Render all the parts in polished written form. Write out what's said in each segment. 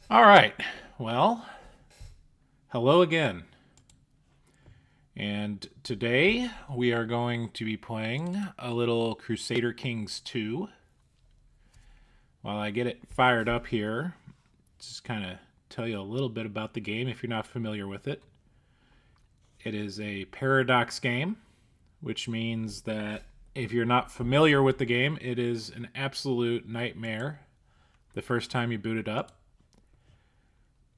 All right. Well, hello again. And today we are going to be playing a little Crusader Kings II. While I get it fired up here, just kind of tell you a little bit about the game if you're not familiar with it. It is a paradox game, which means that if you're not familiar with the game, it is an absolute nightmare the first time you boot it up.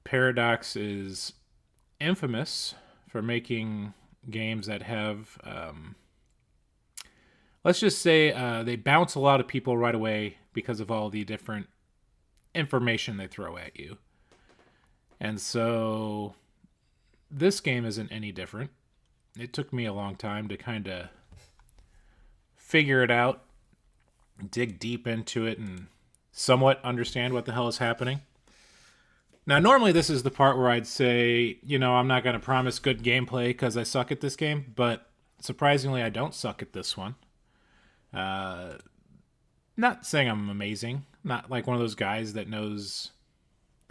Paradox is infamous for making games that have, let's just say, they bounce a lot of people right away because of all the different information they throw at you. And so this game isn't any different. It took me a long time to kind of figure it out, dig deep into it, and somewhat understand what the hell is happening. Now, normally this is the part where I'd say, I'm not going to promise good gameplay because I suck at this game, but surprisingly, I don't suck at this one. Not saying I'm amazing, not like one of those guys that knows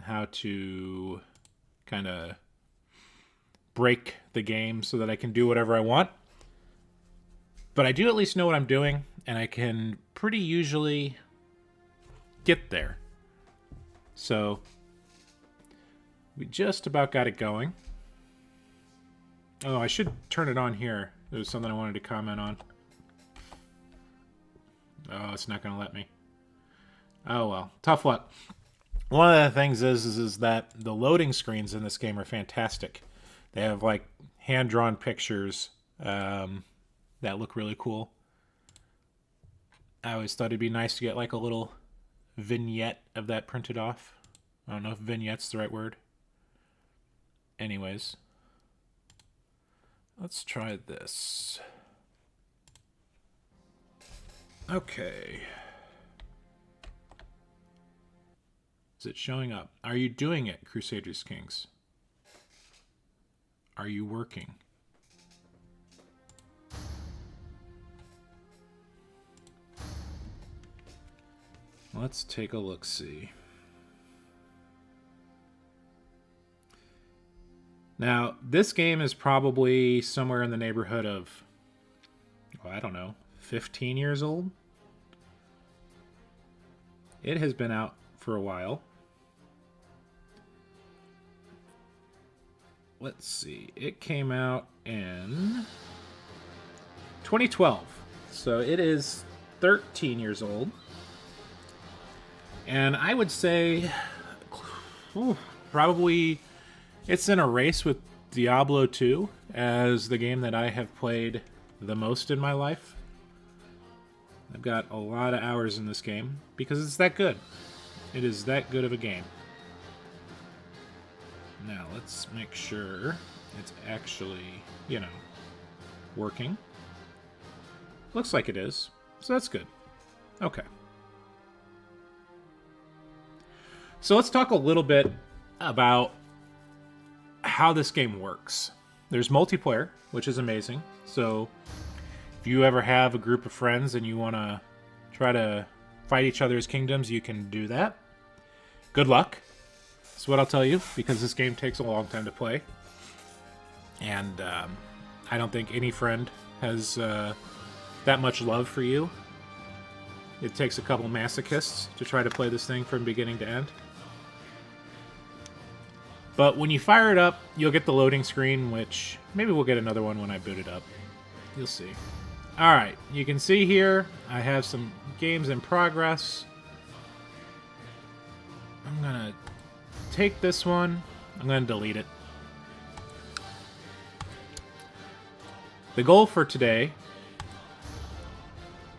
how to kind of break the game so that I can do whatever I want. But I do at least know what I'm doing, and I can pretty usually get there. So we just about got it going. Oh, I should turn it on here. There's something I wanted to comment on. Oh, it's not going to let me. Oh, well. Tough luck. One of the things is that the loading screens in this game are fantastic. They have, like, hand-drawn pictures that look really cool. I always thought it'd be nice to get, like, a little vignette of that printed off. I don't know if vignette's the right word. Anyways, let's try this. Okay. Is it showing up? Are you doing it, Crusaders Kings? Are you working? Let's take a look-see. Now, this game is probably somewhere in the neighborhood of, I don't know, 15 years old. It has been out for a while. Let's see. It came out in 2012. So it is 13 years old. And I would say probably it's in a race with Diablo 2 as the game that I have played the most in my life. I've got a lot of hours in this game because it's that good. It is that good of a game. Now, let's make sure it's actually, working. Looks like it is, so that's good. Okay. So let's talk a little bit about how this game works. There's multiplayer, which is amazing. So if you ever have a group of friends and you want to try to fight each other's kingdoms, you can do that. Good luck. That's what I'll tell you, because this game takes a long time to play. And I don't think any friend has that much love for you. It takes a couple masochists to try to play this thing from beginning to end. But when you fire it up, you'll get the loading screen, which maybe we'll get another one when I boot it up. You'll see. All right, you can see here I have some games in progress. I'm going to take this one. I'm going to delete it. The goal for today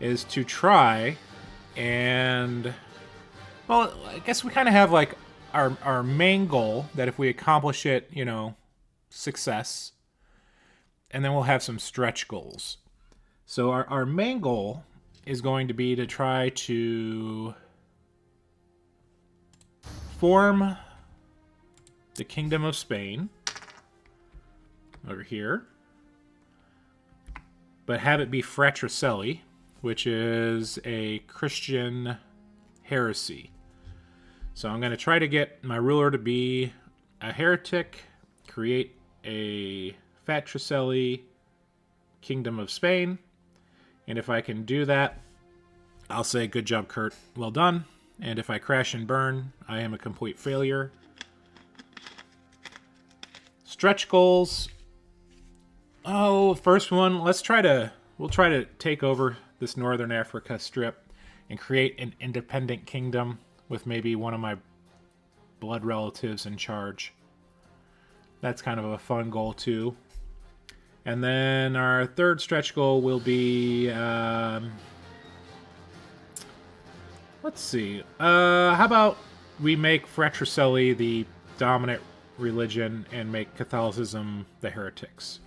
is to try and, well, I guess we kind of have like our main goal that if we accomplish it, success. And then we'll have some stretch goals. So our main goal is going to be to try to form the Kingdom of Spain over here, but have it be fratricelli, which is a Christian heresy. So I'm going to try to get my ruler to be a heretic, create a Fatricelli Kingdom of Spain, and if I can do that, I'll say, good job, Kurt, well done. And if I crash and burn, I am a complete failure. Stretch goals. Oh, first one, we'll try to take over this Northern Africa strip and create an independent kingdom with maybe one of my blood relatives in charge. That's kind of a fun goal too. And then our third stretch goal will be, let's see, how about we make Fratricelli the dominant religion and make Catholicism the heretics.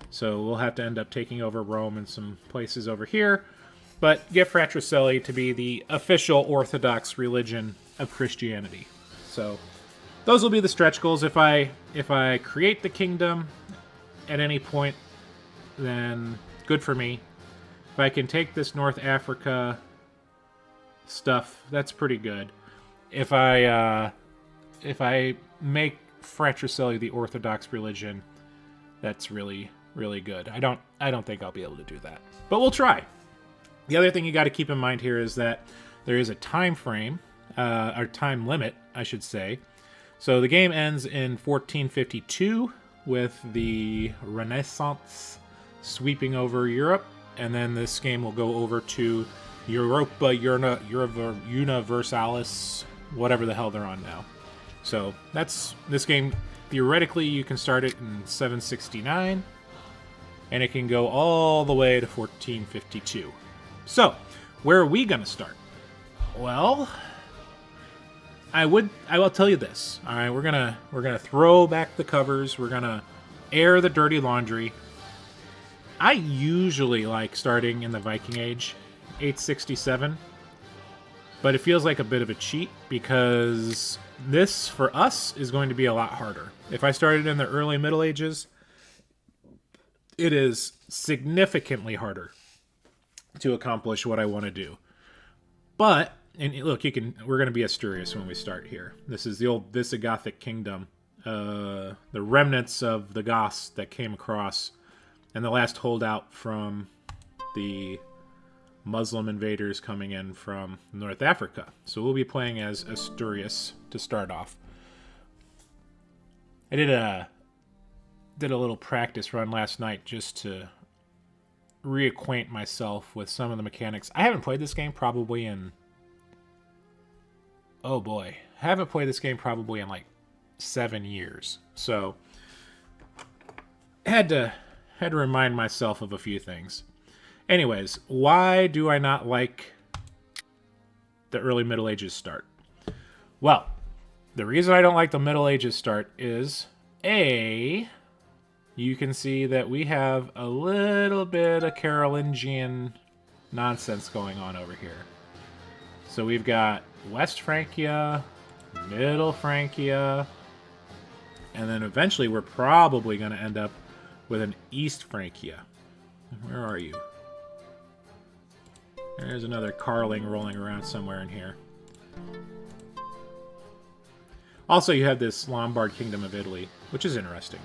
So we'll have to end up taking over Rome and some places over here, but get Fratricelli to be the official Orthodox religion of Christianity. So those will be the stretch goals. If I create the kingdom at any point, then good for me. If I can take this North Africa stuff, that's pretty good. If I make Fratricelli the Orthodox religion, that's really, really good. I don't think I'll be able to do that, but we'll try. The other thing you got to keep in mind here is that there is a time frame, or time limit, I should say. So the game ends in 1452 with the Renaissance sweeping over Europe, and then this game will go over to Europa Universalis, whatever the hell they're on now. So that's this game. Theoretically, you can start it in 769, and it can go all the way to 1452. So, where are we going to start? Well, I will tell you this. All right, we're gonna throw back the covers. We're gonna air the dirty laundry. I usually like starting in the Viking Age, 867, but it feels like a bit of a cheat because this, for us, is going to be a lot harder. If I started in the early Middle Ages, it is significantly harder to accomplish what I want to do. But, and look, we're going to be Asturias when we start here. This is the old Visigothic kingdom, the remnants of the Goths that came across, and the last holdout from the Muslim invaders coming in from North Africa. So we'll be playing as Asturias to start off. I did a little practice run last night just to reacquaint myself with some of the mechanics. I haven't played this game probably in... Oh boy. I haven't played this game probably in like 7 years. So I had to remind myself of a few things. Anyways, why do I not like the early Middle Ages start? Well, the reason I don't like the Middle Ages start is, A, you can see that we have a little bit of Carolingian nonsense going on over here. So we've got West Francia, Middle Francia, and then eventually we're probably going to end up with an East Francia. Where are you? There's another Carling rolling around somewhere in here. Also, you have this Lombard Kingdom of Italy, which is interesting.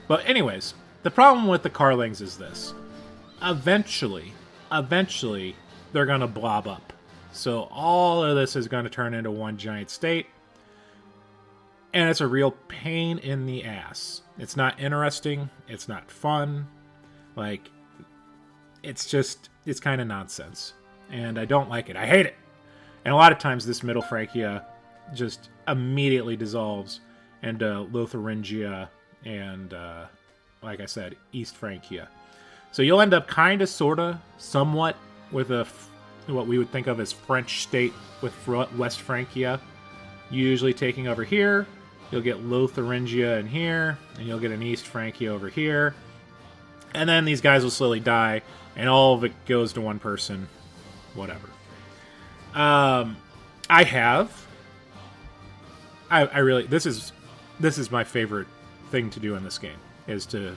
But anyways, the problem with the Carlings is this. Eventually, they're going to blob up. So all of this is going to turn into one giant state. And it's a real pain in the ass. It's not interesting. It's not fun. Like, it's kind of nonsense. And I don't like it. I hate it. And a lot of times this Middle Francia just immediately dissolves into Lotharingia and, like I said, East Francia. So you'll end up kind of, sort of, somewhat with what we would think of as French state with West Francia usually taking over here. You'll get Lotharingia in here, and you'll get an East Francia over here. And then these guys will slowly die, and all of it goes to one person. Whatever. I really, this is my favorite thing to do in this game, is to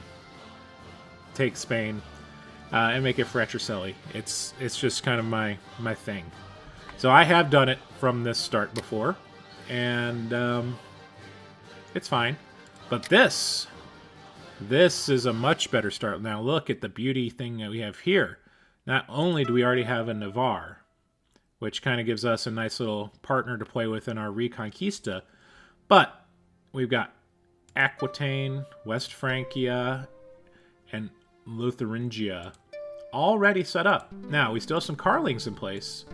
take Spain and make it Fratricelli. It's just kind of my thing. So I have done it from this start before. and it's fine. But this is a much better start. Now look at the beauty thing that we have here. Not only do we already have a Navarre, which kind of gives us a nice little partner to play with in our Reconquista, but we've got Aquitaine, West Francia, and Lotharingia already set up. Now, we still have some Carlings in place,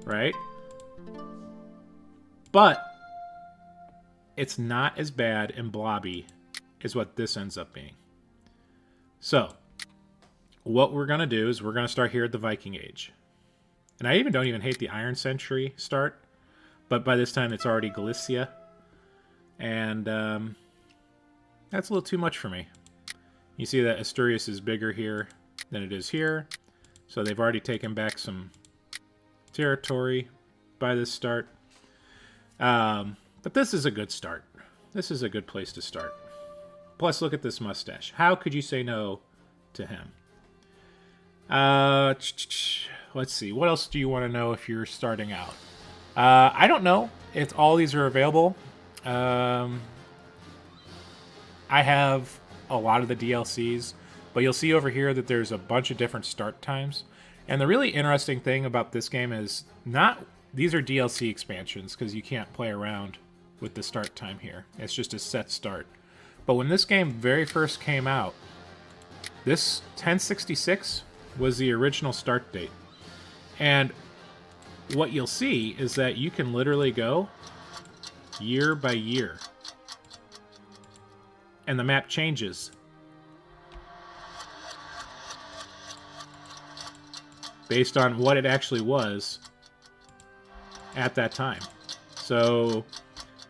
right? But it's not as bad and blobby as what this ends up being. So, what we're going to do is we're going to start here at the Viking Age. And I don't even hate the Iron Century start, but by this time it's already Galicia. And that's a little too much for me. You see that Asturias is bigger here than it is here. So they've already taken back some territory by this start. But this is a good start. This is a good place to start. Plus, look at this mustache. How could you say no to him? Let's see. What else do you want to know if you're starting out? I don't know if all these are available. I have a lot of the DLCs, but you'll see over here that there's a bunch of different start times. And the really interesting thing about this game is these are DLC expansions because you can't play around with the start time here. It's just a set start. But when this game very first came out, this 1066 was the original start date. And what you'll see is that you can literally go year by year. And the map changes. Based on what it actually was at that time. So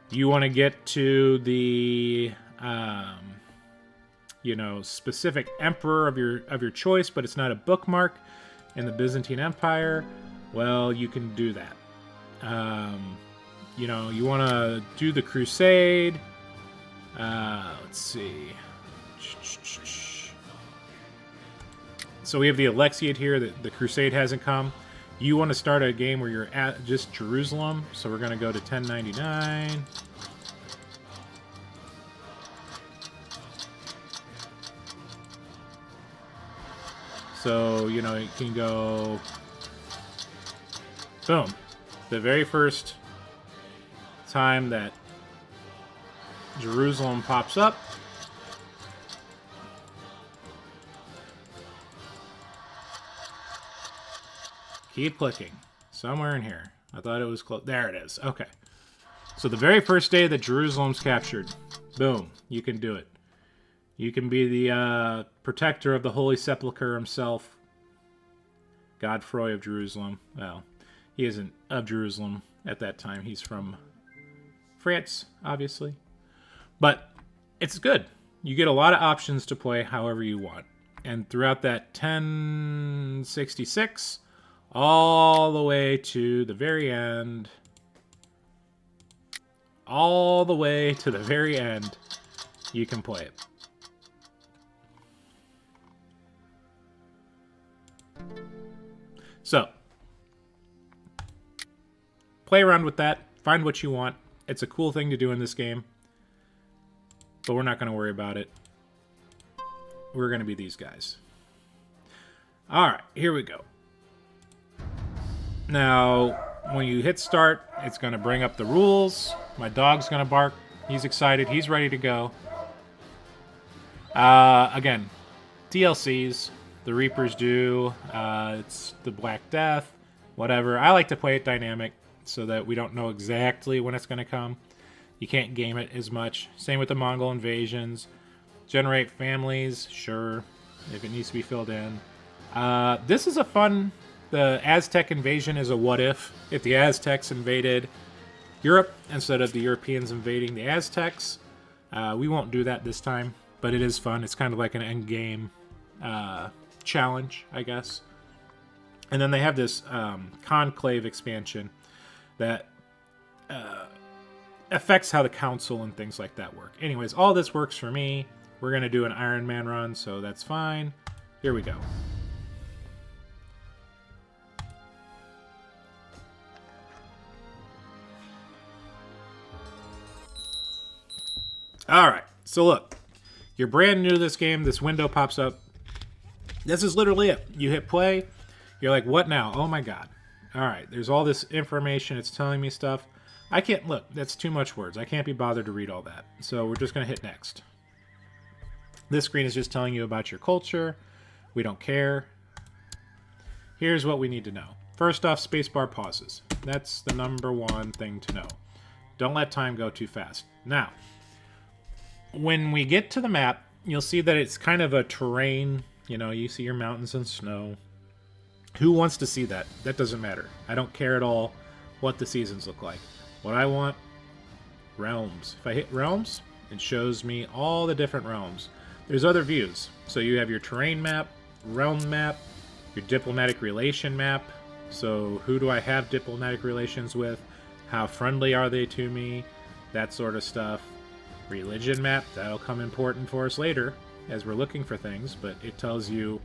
you want to get to the specific emperor of your choice, but it's not a bookmark in the Byzantine Empire. Well, you can do that. You want to do the Crusade. Let's see. So we have the Alexiad here. The Crusade hasn't come. You want to start a game where you're at just Jerusalem. So we're going to go to 1099. So, you can go... Boom. The very first time that Jerusalem pops up. Keep clicking. Somewhere in here. I thought it was close. There it is. Okay. So the very first day that Jerusalem's captured. Boom. You can do it. You can be the protector of the Holy Sepulchre himself. Godfrey of Jerusalem. Well, he isn't of Jerusalem at that time. He's from France, obviously. But it's good. You get a lot of options to play however you want. And throughout that 1066, all the way to the very end, you can play it. So, play around with that. Find what you want. It's a cool thing to do in this game. But we're not going to worry about it. We're going to be these guys. Alright, here we go. Now, when you hit start, it's going to bring up the rules. My dog's going to bark. He's excited. He's ready to go. Again, DLCs. The Reapers do. It's the Black Death. Whatever. I like to play it dynamic so that we don't know exactly when it's going to come. You can't game it as much. Same with the Mongol invasions. Generate families. Sure. If it needs to be filled in. This is a fun... The Aztec invasion is a what-if. If the Aztecs invaded Europe instead of the Europeans invading the Aztecs. We won't do that this time, but it is fun. It's kind of like an endgame challenge, I guess. And then they have this Conclave expansion that affects how the Council and things like that work. Anyways, all this works for me. We're going to do an Iron Man run, so that's fine. Here we go. All right, so look, you're brand new to this game. This window pops up. This is literally it. You hit play. You're like, what now? Oh my god. All right, there's all this information. It's telling me stuff. I can't, look, that's too much words. I can't be bothered to read all that. So we're just going to hit next. This screen is just telling you about your culture. We don't care. Here's what we need to know. First off, spacebar pauses. That's the number one thing to know. Don't let time go too fast. Now, when we get to the map, you'll see that it's kind of a terrain. You know, you see your mountains and snow. Who wants to see that? That doesn't matter. I don't care at all what the seasons look like. What I want, realms. If I hit realms, it shows me all the different realms. There's other views. So you have your terrain map, realm map, your diplomatic relation map. So who do I have diplomatic relations with? How friendly are they to me? That sort of stuff. Religion map, that'll come important for us later as we're looking for things, but it tells you,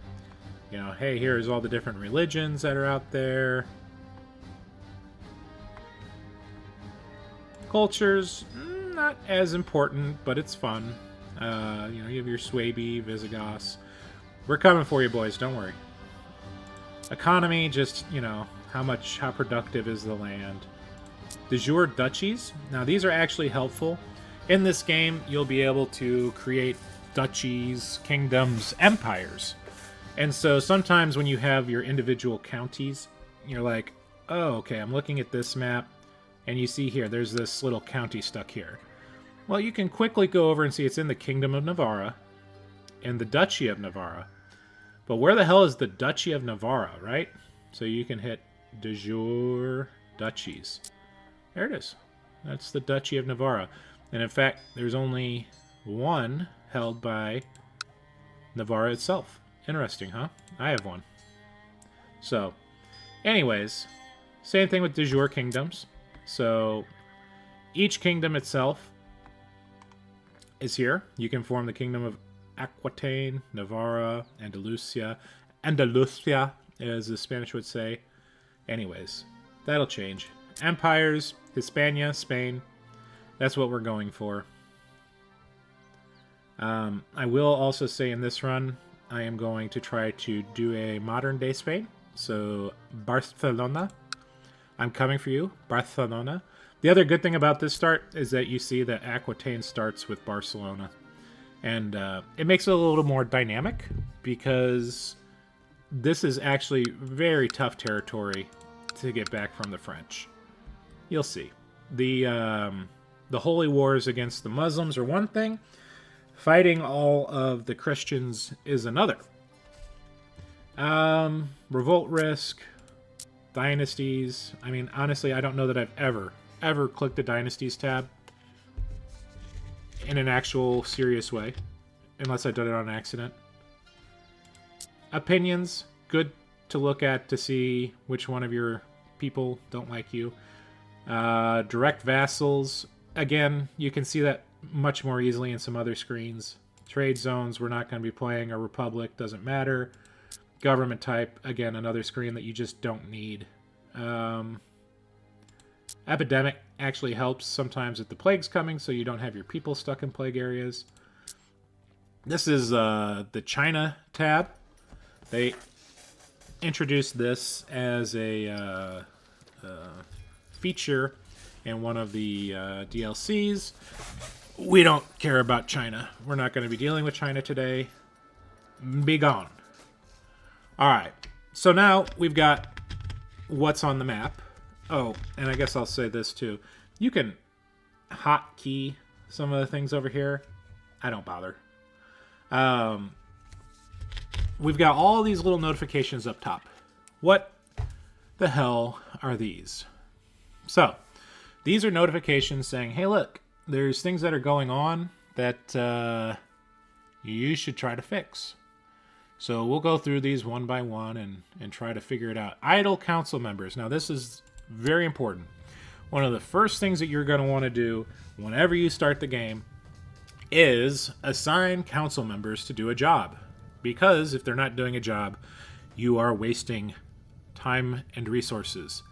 you know, hey, here's all the different religions that are out there. Cultures, not as important, but it's fun. You know, you have your Swabi, Visigoths. We're coming for you, boys, don't worry. Economy, just, you know, how productive is the land. De jure duchies. Now, these are actually helpful. In this game, you'll be able to create duchies, kingdoms, empires. And so sometimes when you have your individual counties, you're like, oh, okay, I'm looking at this map, and you see here, there's this little county stuck here. Well, you can quickly go over and see it's in the Kingdom of Navarra and the Duchy of Navarra. But where the hell is the Duchy of Navarra, right? So you can hit de jure duchies. There it is. That's the Duchy of Navarra. And in fact, there's only one held by Navarra itself. Interesting, huh? I have one. So, anyways, same thing with de jure kingdoms. So, each kingdom itself is here. You can form the Kingdom of Aquitaine, Navarra, Andalusia, as the Spanish would say. Anyways, that'll change. Empires, Hispania, Spain. That's what we're going for. I will also say in this run, I am going to try to do a modern-day Spain. So, Barcelona. I'm coming for you, Barcelona. The other good thing about this start is that you see that Aquitaine starts with Barcelona. And it makes it a little more dynamic because this is actually very tough territory to get back from the French. You'll see. The holy wars against the Muslims are one thing. Fighting all of the Christians is another. Revolt risk, dynasties. I mean, honestly, I don't know that I've ever clicked the dynasties tab in an actual serious way, unless I've done it on accident. Opinions, good to look at to see which one of your people don't like you. Direct vassals, again, you can see that much more easily in some other screens. Trade zones, we're not going to be playing a republic, doesn't matter. Government type, again, another screen that you just don't need. Epidemic actually helps sometimes if the plague's coming, so you don't have your people stuck in plague areas. This is the China tab. They introduced this as a feature in one of the DLCs. We don't care about China. We're not going to be dealing with China today. Be gone. Alright, so now we've got what's on the map. Oh, and I guess I'll say this too. You can hotkey some of the things over here. I don't bother. We've got all these little notifications up top. What the hell are these? So, these are notifications saying, hey, look, there's things that are going on that you should try to fix. So we'll go through these one by one and try to figure it out. Idle council members. Now, this is very important. One of the first things that you're going to want to do whenever you start the game is assign council members to do a job. Because if they're not doing a job, you are wasting time and resources.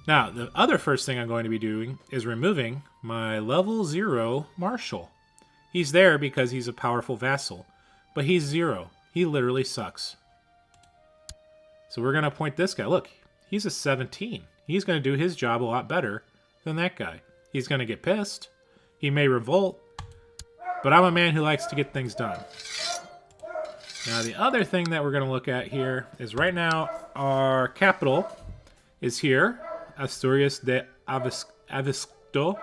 Now, the other first thing I'm going to be doing is removing my level 0 marshal. He's there because he's a powerful vassal. But he's 0. He literally sucks. So we're going to appoint this guy. Look, he's a 17. He's going to do his job a lot better than that guy. He's going to get pissed. He may revolt. But I'm a man who likes to get things done. Now, the other thing that we're going to look at here is right now our capital is here. Asturias de Avicto.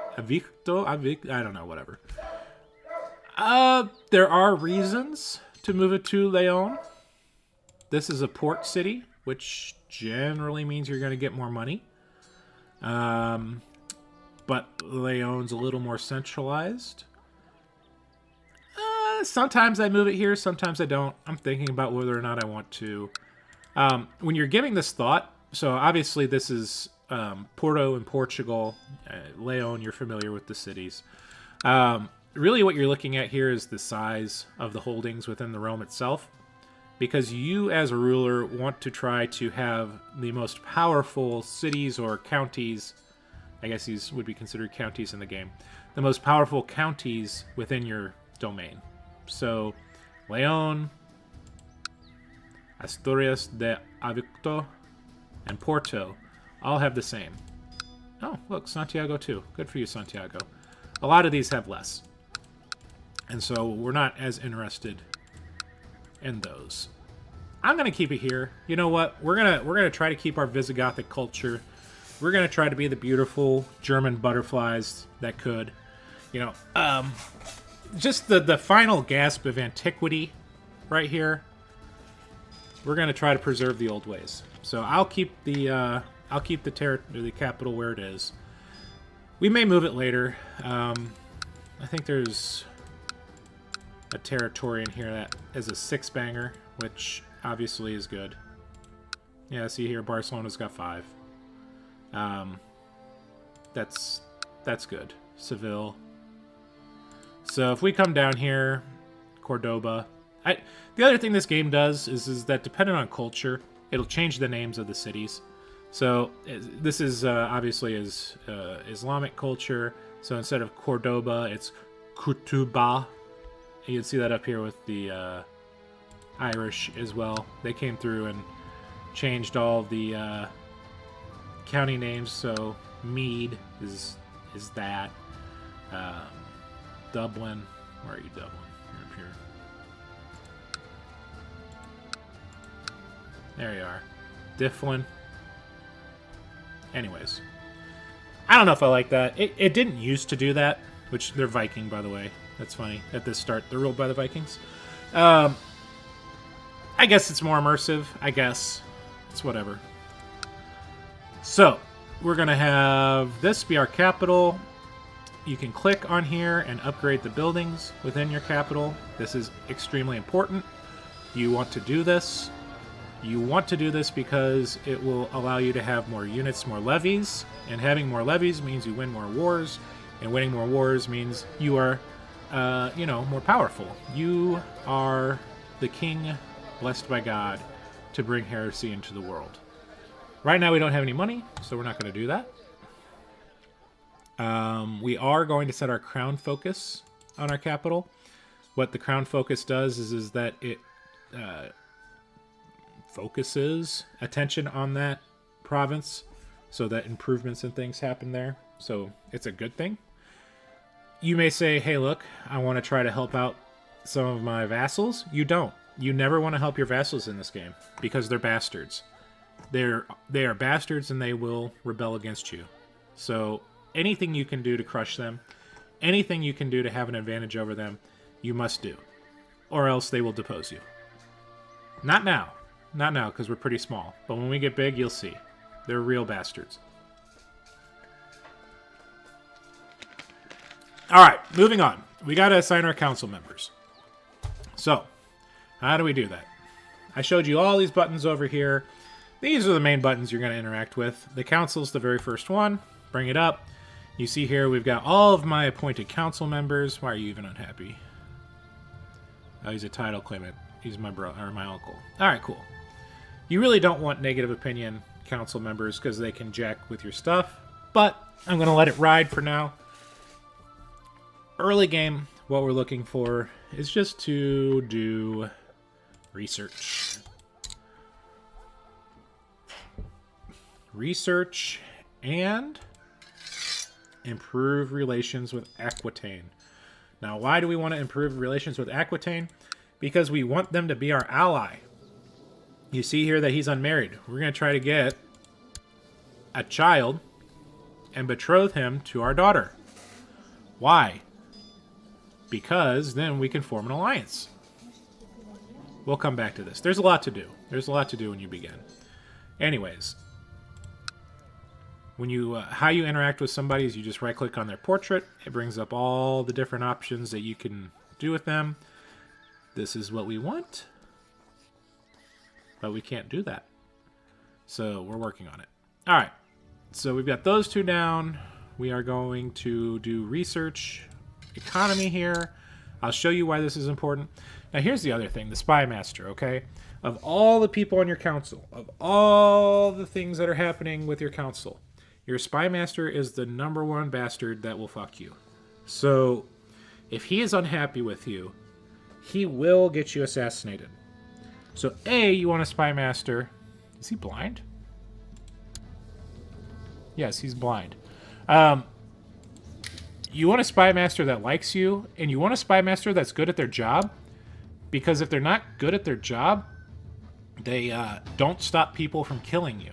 I don't know, whatever. There are reasons to move it to Leon. This is a port city, which generally means you're going to get more money. But Leon's a little more centralized. Sometimes I move it here, sometimes I don't. I'm thinking about whether or not I want to. When you're giving this thought, so obviously this is Porto in Portugal. Leon, you're familiar with the cities. Really what you're looking at here is the size of the holdings within the realm itself. Because you, as a ruler, want to try to have the most powerful cities or counties, I guess these would be considered counties in the game, the most powerful counties within your domain. So, Leon, Asturias de Avicto, and Porto all have the same. Oh, look, Santiago too. Good for you, Santiago. A lot of these have less. And so we're not as interested in those. I'm going to keep it here. You know what? We're gonna try to keep our Visigothic culture. We're going to try to be the beautiful German butterflies that could. You know, just the final gasp of antiquity right here. We're going to try to preserve the old ways. So I'll keep the capital where it is. We may move it later. I think there's a territory in here that is a 6-banger, which obviously is good. Yeah, see here, Barcelona's got 5. That's good. Seville. So if we come down here, Cordoba. The other thing this game does is that depending on culture, it'll change the names of the cities. So this is obviously is Islamic culture. So instead of Cordoba, it's Kutuba. You can see that up here with the Irish as well. They came through and changed all the county names. So Mead is that. Dublin. Where are you, Dublin? You're up here. There you are. Difflin. Anyways. I don't know if I like that. It didn't used to do that, which they're Viking, by the way. That's funny. At the start, they're ruled by the Vikings. I guess it's more immersive. I guess. It's whatever. So, we're going to have this be our capital. You can click on here and upgrade the buildings within your capital. This is extremely important. You want to do this. You want to do this because it will allow you to have more units, more levies. And having more levies means you win more wars. And winning more wars means you are, more powerful. You are the king blessed by God to bring heresy into the world. Right now we don't have any money, so we're not going to do that. We are going to set our crown focus on our capital. What the crown focus does is that it focuses attention on that province so that improvements and things happen there. So it's a good thing. You may say, hey, look, I want to try to help out some of my vassals. You don't. You never want to help your vassals in this game because they're bastards. They are bastards and they will rebel against you. So anything you can do to crush them, anything you can do to have an advantage over them, you must do. Or else they will depose you. Not now. Not now, because we're pretty small. But when we get big, you'll see. They're real bastards. Alright, moving on. We got to assign our council members. So, how do we do that? I showed you all these buttons over here. These are the main buttons you're going to interact with. The council's the very first one. Bring it up. You see here we've got all of my appointed council members. Why are you even unhappy? Oh, he's a title claimant. He's my brother or my uncle. All right, cool. You really don't want negative opinion council members because they can jack with your stuff, but I'm going to let it ride for now. Early game, what we're looking for is just to do research. Research and improve relations with Aquitaine. Now, why do we want to improve relations with Aquitaine? Because we want them to be our ally. You see here that he's unmarried. We're going to try to get a child and betroth him to our daughter. Why? Because then we can form an alliance. We'll come back to this. There's a lot to do. There's a lot to do when you begin. Anyways, when you how you interact with somebody is you just right-click on their portrait. It brings up all the different options that you can do with them. This is what we want, but we can't do that. So we're working on it. All right. So we've got those two down. We are going to do research, economy here. I'll show you why this is important. Now here's the other thing, the spy master, okay? Of all the people on your council, of all the things that are happening with your council, your spy master is the #1 bastard that will fuck you. So if he is unhappy with you, he will get you assassinated. So A, you want a spy master. Is he blind? Yes, he's blind. You want a spy master that likes you, and you want a spy master that's good at their job, because if they're not good at their job, they don't stop people from killing you.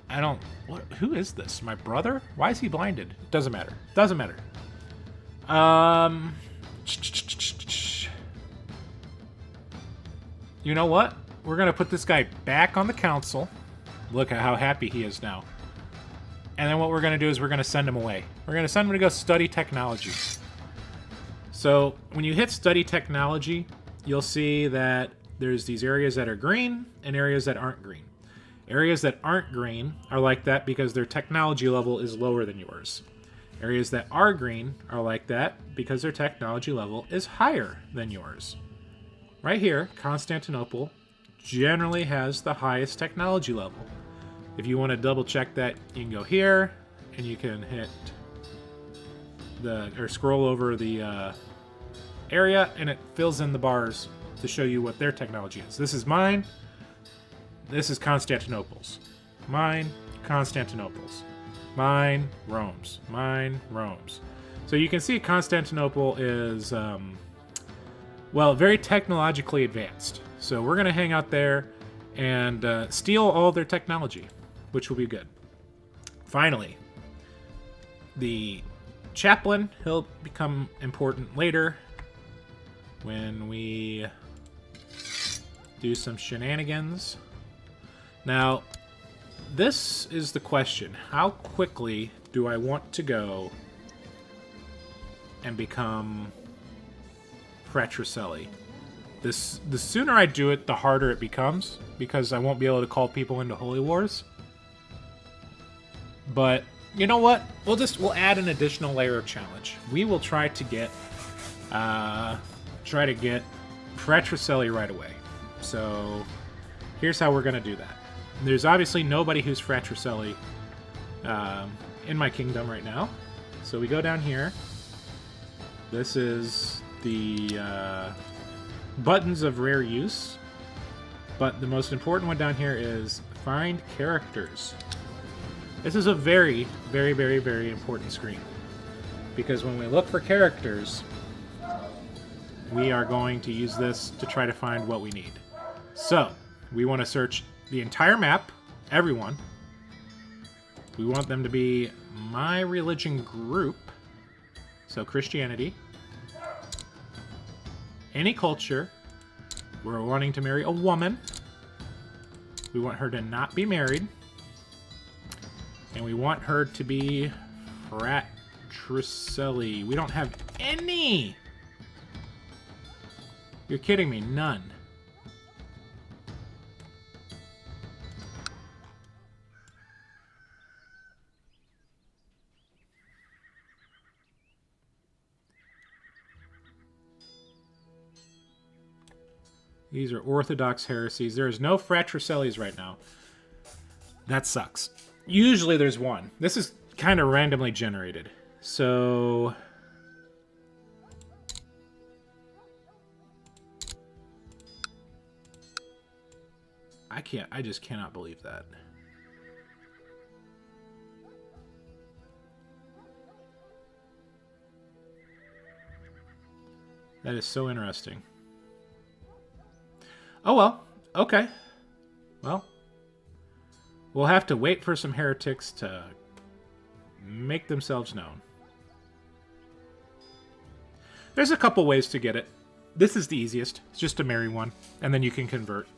I don't... Who is this? My brother? Why is he blinded? It doesn't matter. Doesn't matter. You know what? We're going to put this guy back on the council. Look at how happy he is now. And then what we're going to do is we're going to send him away. We're going to send him to go study technology. So when you hit study technology, you'll see that there's these areas that are green and areas that aren't green. Areas that aren't green are like that because their technology level is lower than yours. Areas that are green are like that because their technology level is higher than yours. Right here, Constantinople generally has the highest technology level. If you want to double check that, you can go here and you can hit or scroll over the area and it fills in the bars to show you what their technology is. This is mine. This is Constantinople's. Mine, Constantinople's. Mine, Rome's. Mine, Rome's. So you can see Constantinople is, well, very technologically advanced. So we're going to hang out there and steal all their technology, which will be good. Finally, the chaplain, he'll become important later when we do some shenanigans. Now, this is the question. How quickly do I want to go and become Fratricelli? The sooner I do it, the harder it becomes, because I won't be able to call people into holy wars. But you know what? We'll add an additional layer of challenge. We will try to get Fratricelli right away. So here's how we're going to do that. There's obviously nobody who's Fratricelli in my kingdom right now. So we go down here. This is the buttons of rare use. But the most important one down here is find characters. This is a very, very, very, very important screen. Because when we look for characters, we are going to use this to try to find what we need. So, we want to search the entire map, everyone. We want them to be my religion group. So Christianity. Any culture. We're wanting to marry a woman. We want her to not be married. And we want her to be Fratricelli. We don't have any. You're kidding me. None. These are Orthodox heresies. There is no Fratricellis right now. That sucks. Usually there's one. This is kind of randomly generated. So I just cannot believe that. That is so interesting. Oh, well. Okay. Well, we'll have to wait for some heretics to make themselves known. There's a couple ways to get it. This is the easiest. It's just to marry one, and then you can convert.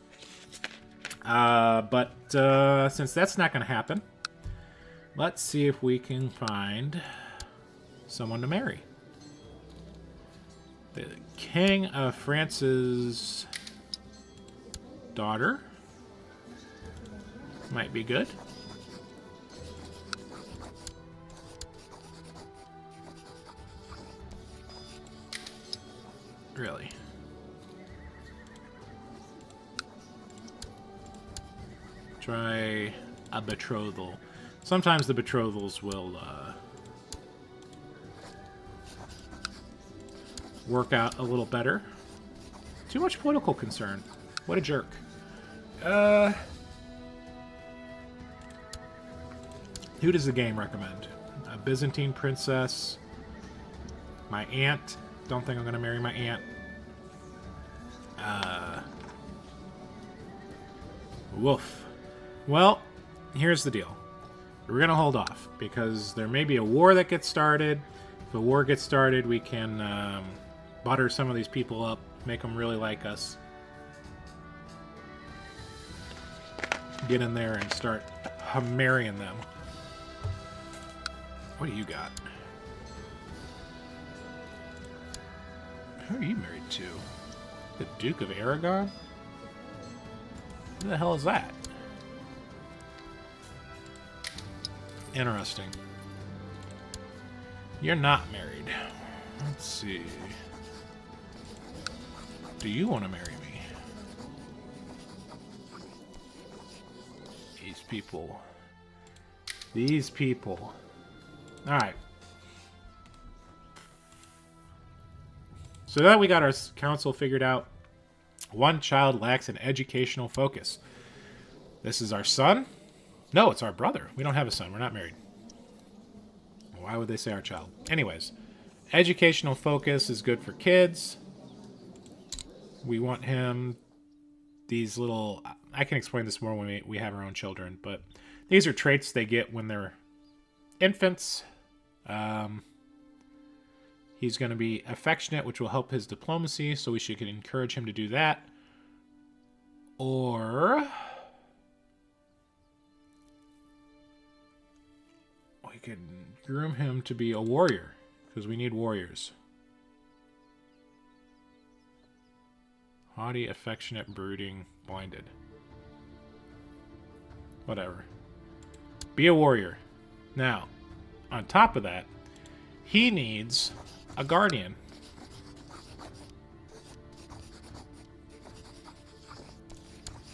But since that's not going to happen, let's see if we can find someone to marry. The King of France's daughter might be good. Really? Try a betrothal. Sometimes the betrothals will work out a little better. Too much political concern. What a jerk. Who does the game recommend? A Byzantine princess. My aunt. Don't think I'm going to marry my aunt. Woof. Well, here's the deal. We're going to hold off because there may be a war that gets started. If a war gets started, we can butter some of these people up, make them really like us. Get in there and start marrying them. What do you got? Who are you married to? The Duke of Aragon? Who the hell is that? Interesting. You're not married. Let's see. Do you want to marry me? These people. These people. Alright. So now that we got our council figured out, one child lacks an educational focus. This is our son? No, it's our brother. We don't have a son. We're not married. Why would they say our child? Anyways, educational focus is good for kids. We want him... These little... I can explain this more when we have our own children, but these are traits they get when they're infants. He's going to be affectionate, which will help his diplomacy, so we should encourage him to do that. Or... we could groom him to be a warrior, because we need warriors. Haughty, affectionate, brooding, blinded. Whatever. Be a warrior. Now, on top of that, he needs a guardian.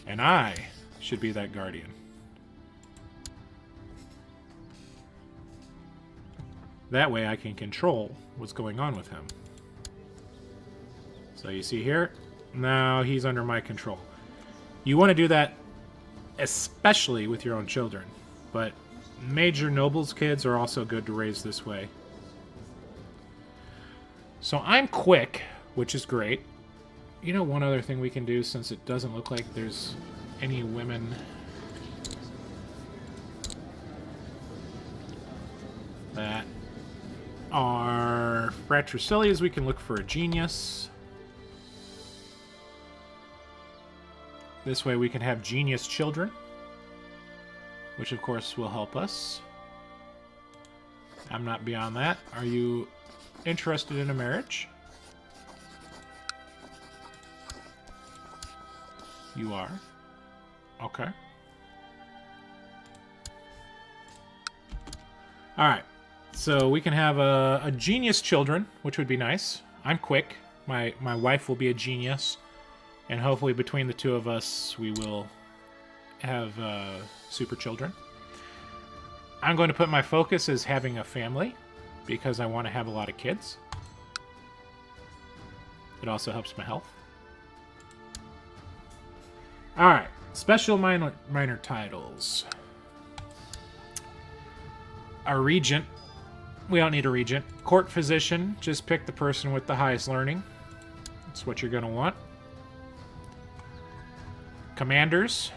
And I should be that guardian. That way I can control what's going on with him. So you see here, now he's under my control. You want to do that especially with your own children, but major nobles' kids are also good to raise this way. So I'm quick, which is great. You know, one other thing we can do, since it doesn't look like there's any women... that are fratricilious, we can look for a genius. This way we can have genius children, which of course will help us. I'm not beyond that. Are you interested in a marriage? You are? Okay. Alright. So we can have a genius children, which would be nice. I'm quick. My wife will be a genius. And hopefully between the two of us, we will have super children. I'm going to put my focus as having a family, because I want to have a lot of kids. It also helps my health. Alright, Special minor titles. A regent. We don't need a regent. Court physician. Just pick the person with the highest learning. That's what you're going to want. Commanders.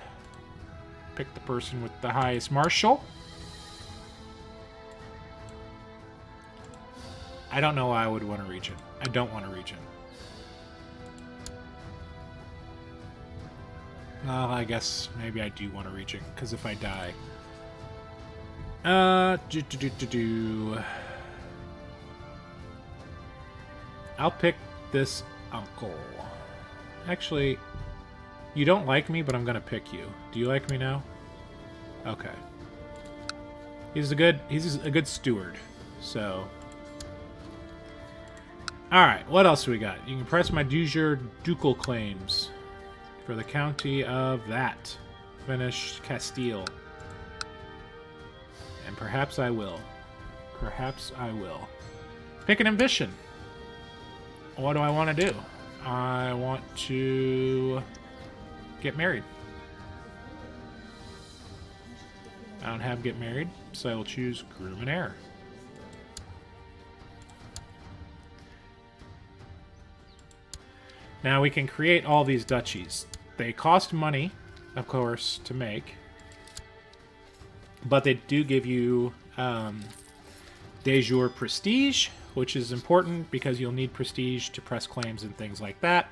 Pick the person with the highest martial. I don't know why I would want a regent. I don't want a regent. Well, I guess maybe I do want a regent, because if I die... I'll pick this uncle. Actually, you don't like me, but I'm gonna pick you. Do you like me now? Okay. He's a good steward, so... Alright, what else do we got? You can press my du jour ducal claims for the county of that. Finish Castile. And perhaps I will. Perhaps I will. Pick an ambition. What do I want to do? I want to get married. I don't have get married, so I will choose groom and heir. Now we can create all these duchies. They cost money, of course, to make. But they do give you de jure prestige, which is important because you'll need prestige to press claims and things like that.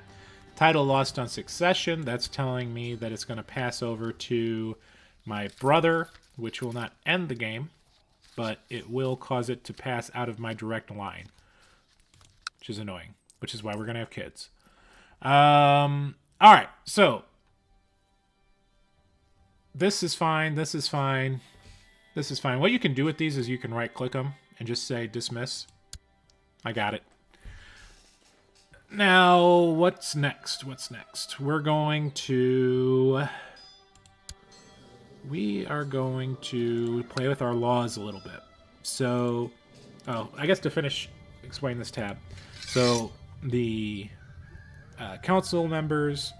Title lost on succession. That's telling me that it's going to pass over to my brother, which will not end the game, but it will cause it to pass out of my direct line, which is annoying, which is why we're going to have kids. All right, so this is fine. This is fine. This is fine. What you can do with these is you can right-click them and just say dismiss. I got it. Now, what's next? What's next? We are going to play with our laws a little bit. So, I guess to finish explain this tab. So, the council members,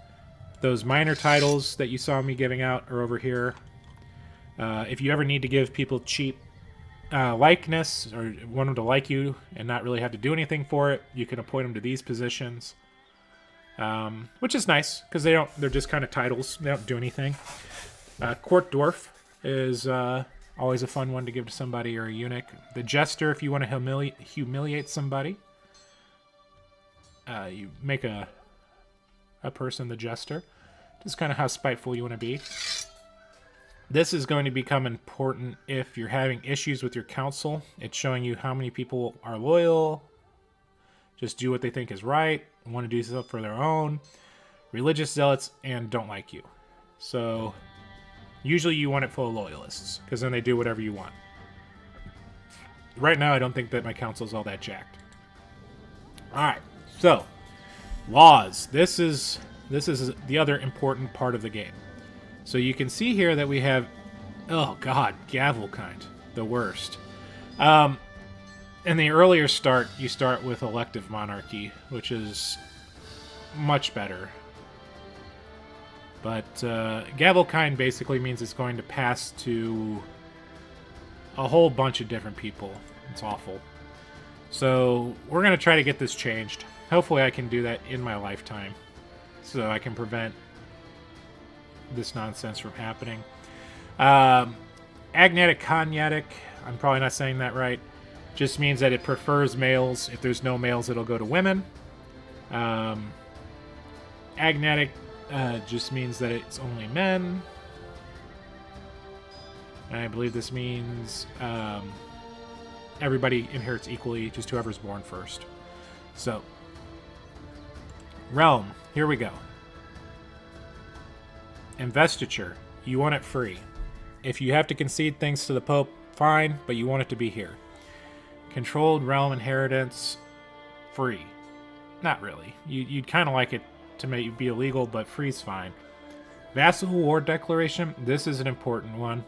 those minor titles that you saw me giving out are over here. If you ever need to give people cheap likeness or want them to like you and not really have to do anything for it, you can appoint them to these positions, which is nice because they're just kind of titles. They don't do anything. Court dwarf is always a fun one to give to somebody, or a eunuch. The jester, if you want to humiliate somebody, you make a person the jester. Just kind of how spiteful you want to be. This is going to become important if you're having issues with your council. It's showing you how many people are loyal, just do what they think is right, want to do stuff for their own, religious zealots, and don't like you. So usually you want it full of loyalists, because then they do whatever you want. Right now I don't think that my council is all that jacked. Alright, so laws. This is the other important part of the game. So you can see here that we have, oh god, gavel kind, the worst. In the earlier start, you start with elective monarchy, which is much better. But gavel kind basically means it's going to pass to a whole bunch of different people. It's awful. So we're going to try to get this changed. Hopefully I can do that in my lifetime, so I can prevent this nonsense from happening. Agnatic Cognatic, I'm probably not saying that right, just means that it prefers males. If there's no males, it'll go to women. Agnatic just means that it's only men. And I believe this means everybody inherits equally, just whoever's born first. So, realm, here we go. Investiture, you want it free. If you have to concede things to the Pope, fine, but you want it to be here. Controlled realm inheritance, free. Not really. You'd kind of like it to make it be illegal, but free's fine. Vassal war declaration, this is an important one.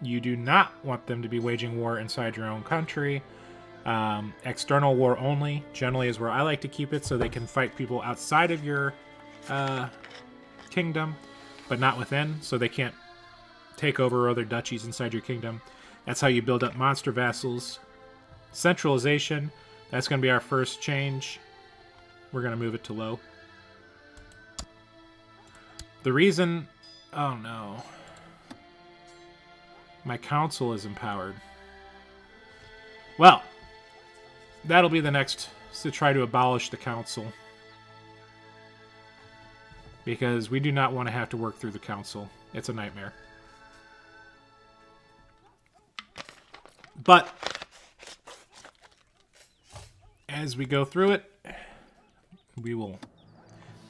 You do not want them to be waging war inside your own country. External war only, generally is where I like to keep it, so they can fight people outside of your kingdom. but not within, so they can't take over other duchies inside your kingdom. That's how you build up monster vassals. Centralization, that's going to be our first change. We're going to move it to low. The reason... Oh, no. My council is empowered. Well, that'll be the next to try to abolish the council. Because we do not want to have to work through the council. It's a nightmare. But as we go through it, we will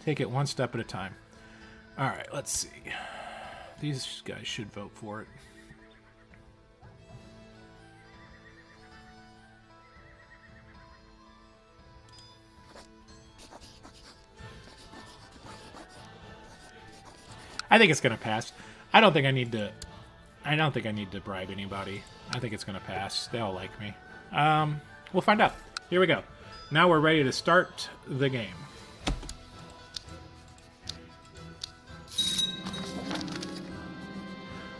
take it one step at a time. All right, let's see. These guys should vote for it. I think it's gonna pass. I don't think I need to bribe anybody. I think it's gonna pass. They all like me. We'll find out. Here we go. Now we're ready to start the game.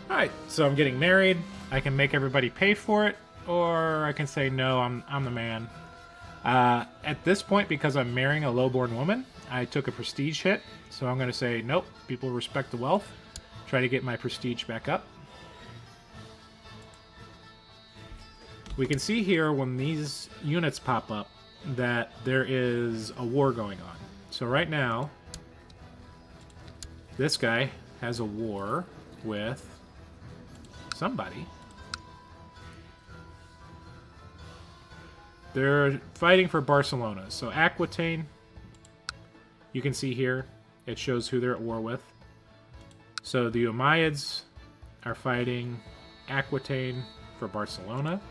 Alright, so I'm getting married. I can make everybody pay for it, or I can say no, I'm the man. At this point, because I'm marrying a lowborn woman, I took a prestige hit, so I'm going to say nope, people respect the wealth. Try to get my prestige back up. We can see here when these units pop up that there is a war going on. So right now, this guy has a war with somebody. They're fighting for Barcelona. So Aquitaine, you can see here, it shows who they're at war with. So the Umayyads are fighting Aquitaine for Barcelona.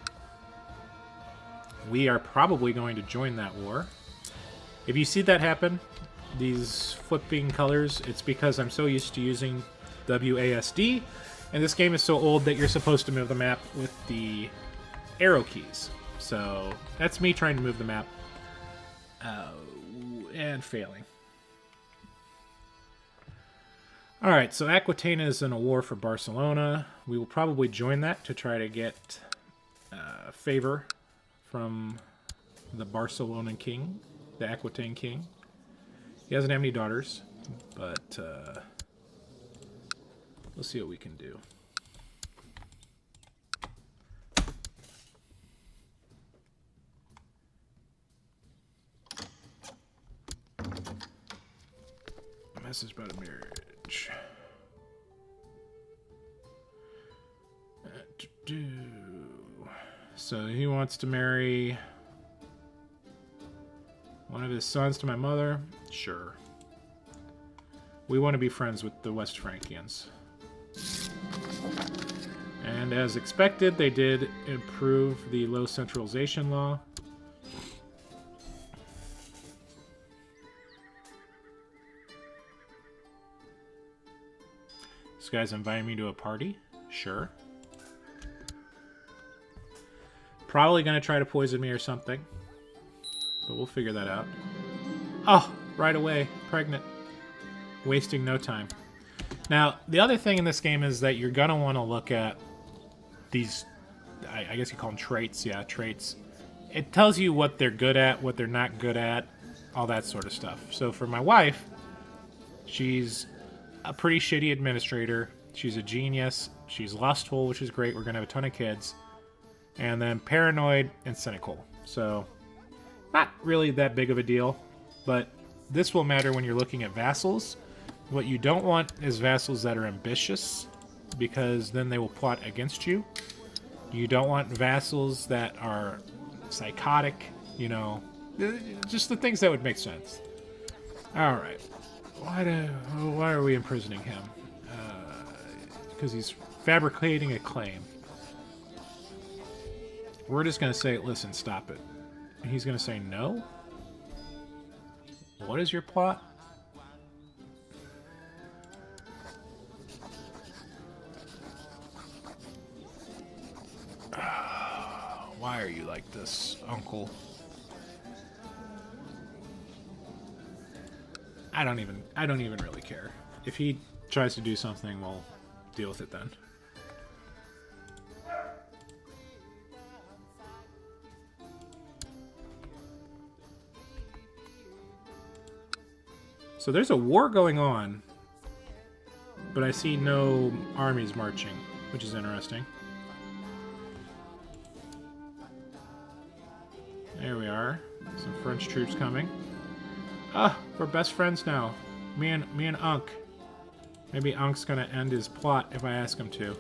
We are probably going to join that war. If you see that happen, these flipping colors, it's because I'm so used to using WASD, and this game is so old that you're supposed to move the map with the arrow keys. So that's me trying to move the map and failing. Alright, so Aquitaine is in a war for Barcelona. We will probably join that to try to get favor from the Barcelonan king, the Aquitaine king. He doesn't have any daughters, but we'll see what we can do. Message about a marriage. So he wants to marry one of his sons to my mother. Sure. We want to be friends with the West Frankians. And as expected, they did improve the low centralization law. This guy's inviting me to a party? Sure. Probably going to try to poison me or something. But we'll figure that out. Oh, right away. Pregnant. Wasting no time. Now, the other thing in this game is that you're going to want to look at these, I guess you call them traits. Yeah, traits. It tells you what they're good at, what they're not good at, all that sort of stuff. So for my wife, she's a pretty shitty administrator. She's a genius. She's lustful, which is great. We're going to have a ton of kids. And then paranoid and cynical. So not really that big of a deal. But this will matter when you're looking at vassals. What you don't want is vassals that are ambitious, because then they will plot against you. You don't want vassals that are psychotic, you know, just the things that would make sense. All right. Why are we imprisoning him? Because he's fabricating a claim. We're just going to say, listen, stop it. And he's going to say no? What is your plot? Why are you like this, Uncle? I don't even really care. If he tries to do something, we'll deal with it then. So there's a war going on, but I see no armies marching, which is interesting. There we are. Some French troops coming. Ah, we're best friends now. Me and Unc. Maybe Unc's gonna end his plot if I ask him to.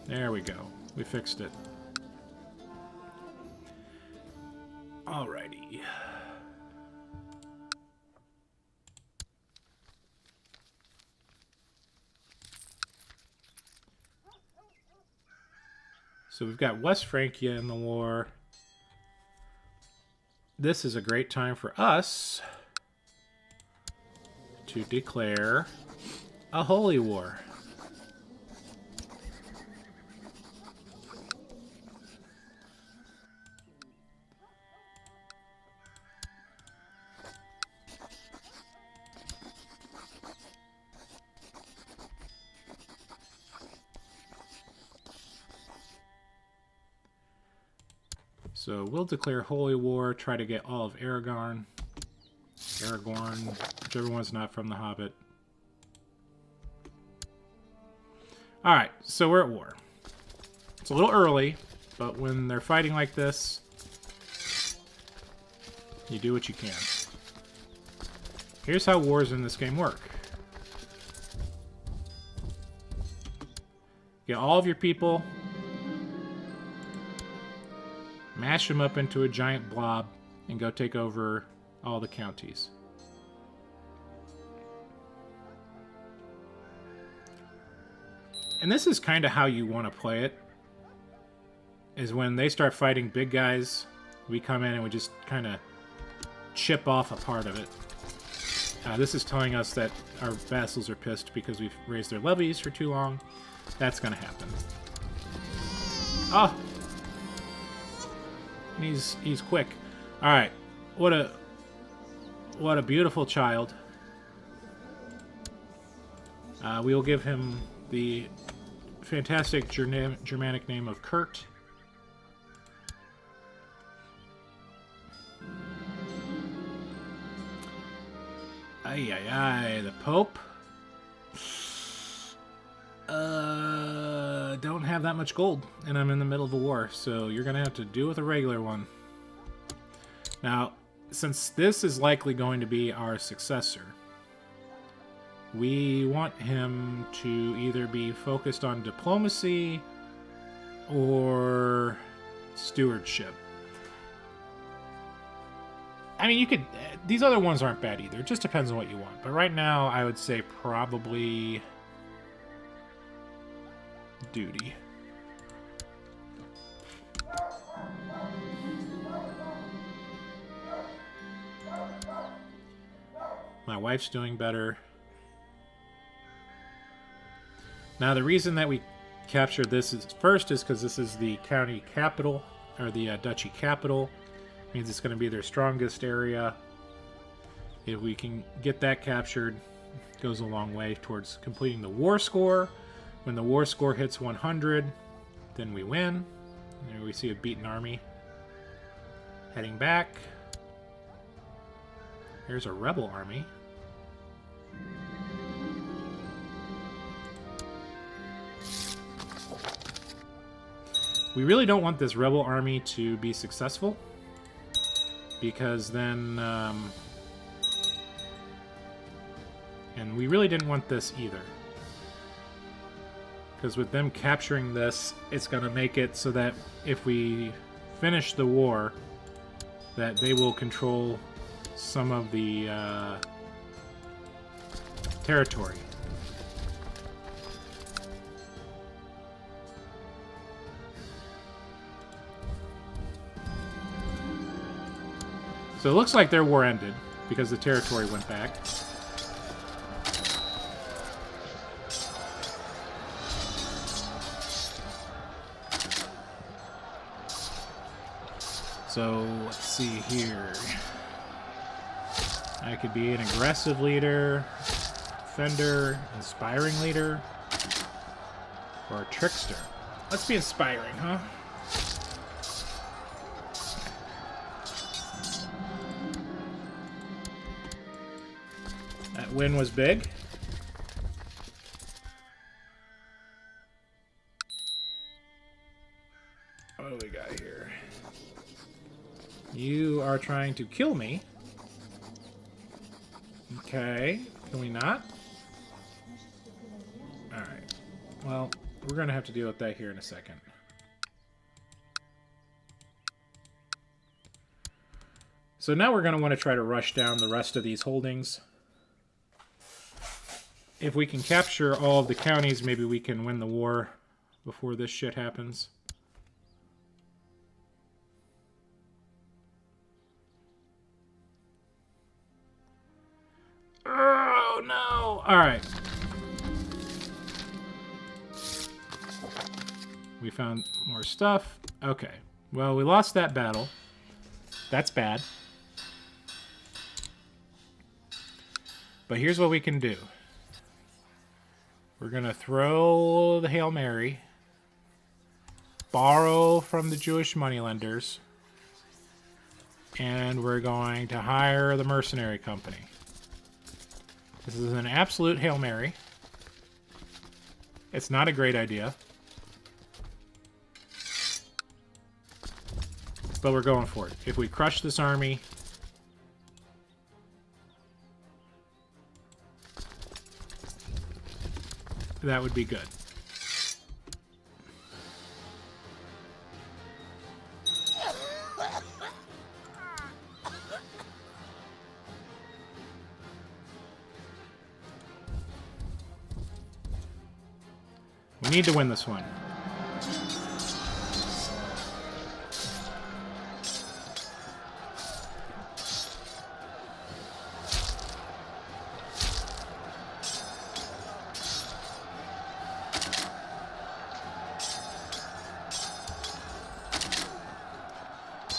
There we go. We fixed it. Alrighty. So we've got West Francia in the war. This is a great time for us to declare a holy war. So we'll declare holy war, try to get all of Aragorn, whichever one's not from The Hobbit. Alright, so we're at war. It's a little early, but when they're fighting like this, you do what you can. Here's how wars in this game work. Get all of your people, mash them up into a giant blob, and go take over all the counties. And this is kind of how you want to play it, is when they start fighting big guys, we come in and we just kind of chip off a part of it. This is telling us that our vassals are pissed because we've raised their levies for too long. That's going to happen. Oh! He's quick. All right, what a beautiful child. We will give him the fantastic Germanic name of Kurt. Ay ay ay, the Pope. Don't have that much gold, and I'm in the middle of a war, so you're gonna have to do with a regular one. Now, since this is likely going to be our successor, we want him to either be focused on diplomacy or stewardship. I mean, you could... These other ones aren't bad either. It just depends on what you want. But right now, I would say probably... duty. My wife's doing better. Now, the reason that we captured this is first is because this is the county capital, or the duchy capital. Means it's going to be their strongest area. If we can get that captured, it goes a long way towards completing the war score. When the war score hits 100, then we win. There we see a beaten army heading back. Here's a rebel army. We really don't want this rebel army to be successful, because then... and we really didn't want this either. Because with them capturing this, it's going to make it so that if we finish the war, that they will control some of the territory. So it looks like their war ended, because the territory went back. So, let's see here. I could be an aggressive leader, defender, inspiring leader, or trickster. Let's be inspiring, huh? That win was big. What do we got here? You are trying to kill me. Okay. Can we not? Alright. Well, we're going to have to deal with that here in a second. So now we're going to want to try to rush down the rest of these holdings. If we can capture all of the counties, maybe we can win the war before this shit happens. Oh, no! Alright. We found more stuff. Okay. Well, we lost that battle. That's bad. But here's what we can do. We're going to throw the Hail Mary. Borrow from the Jewish moneylenders. And we're going to hire the mercenary company. This is an absolute Hail Mary. It's not a great idea. But we're going for it. If we crush this army, that would be good. We need to win this one.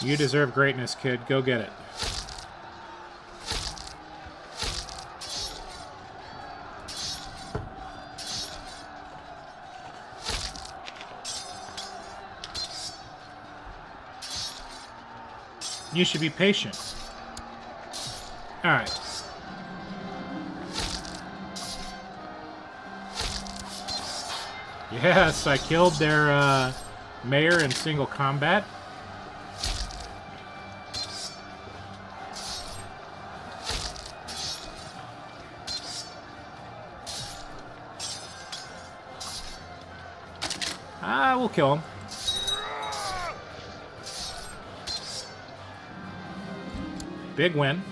You deserve greatness, kid. Go get it. You should be patient. Alright. Yes, I killed their mayor in single combat. We'll kill him. Big win.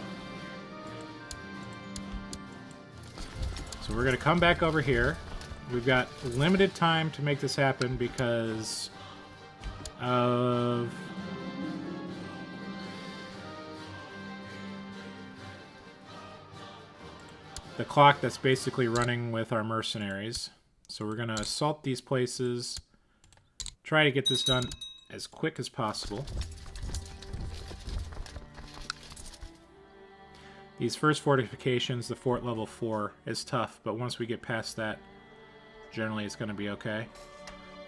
So we're going to come back over here. We've got limited time to make this happen because of the clock that's basically running with our mercenaries. So we're going to assault these places. Try to get this done as quick as possible. These first fortifications, the fort level 4, is tough, but once we get past that, generally it's going to be okay.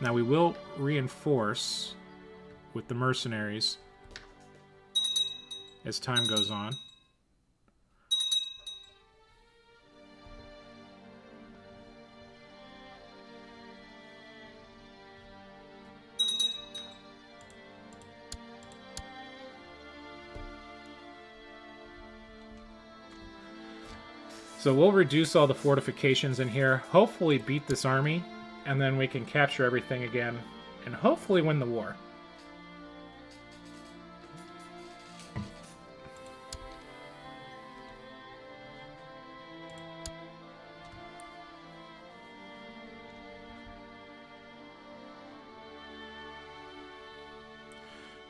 Now we will reinforce with the mercenaries as time goes on. So we'll reduce all the fortifications in here, hopefully beat this army, and then we can capture everything again, and hopefully win the war.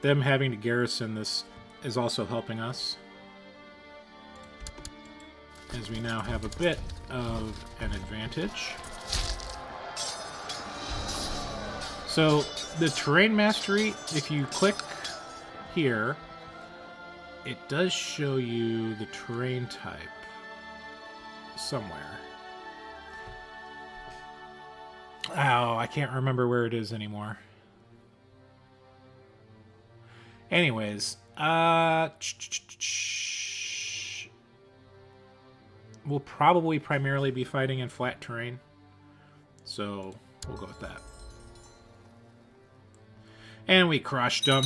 Them having to garrison this is also helping us, as we now have a bit of an advantage. So the terrain mastery, if you click here, it does show you the terrain type somewhere. Oh, I can't remember where it is anymore. Anyways, we'll probably primarily be fighting in flat terrain. So we'll go with that. And we crushed them.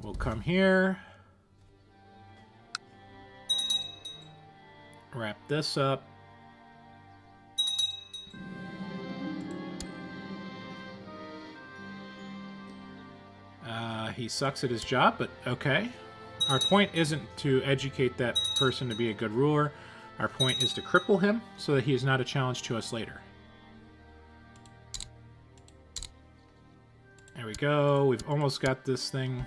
We'll come here. Wrap this up. He sucks at his job, but okay. Our point isn't to educate that person to be a good ruler. Our point is to cripple him so that he is not a challenge to us later. There we go. We've almost got this thing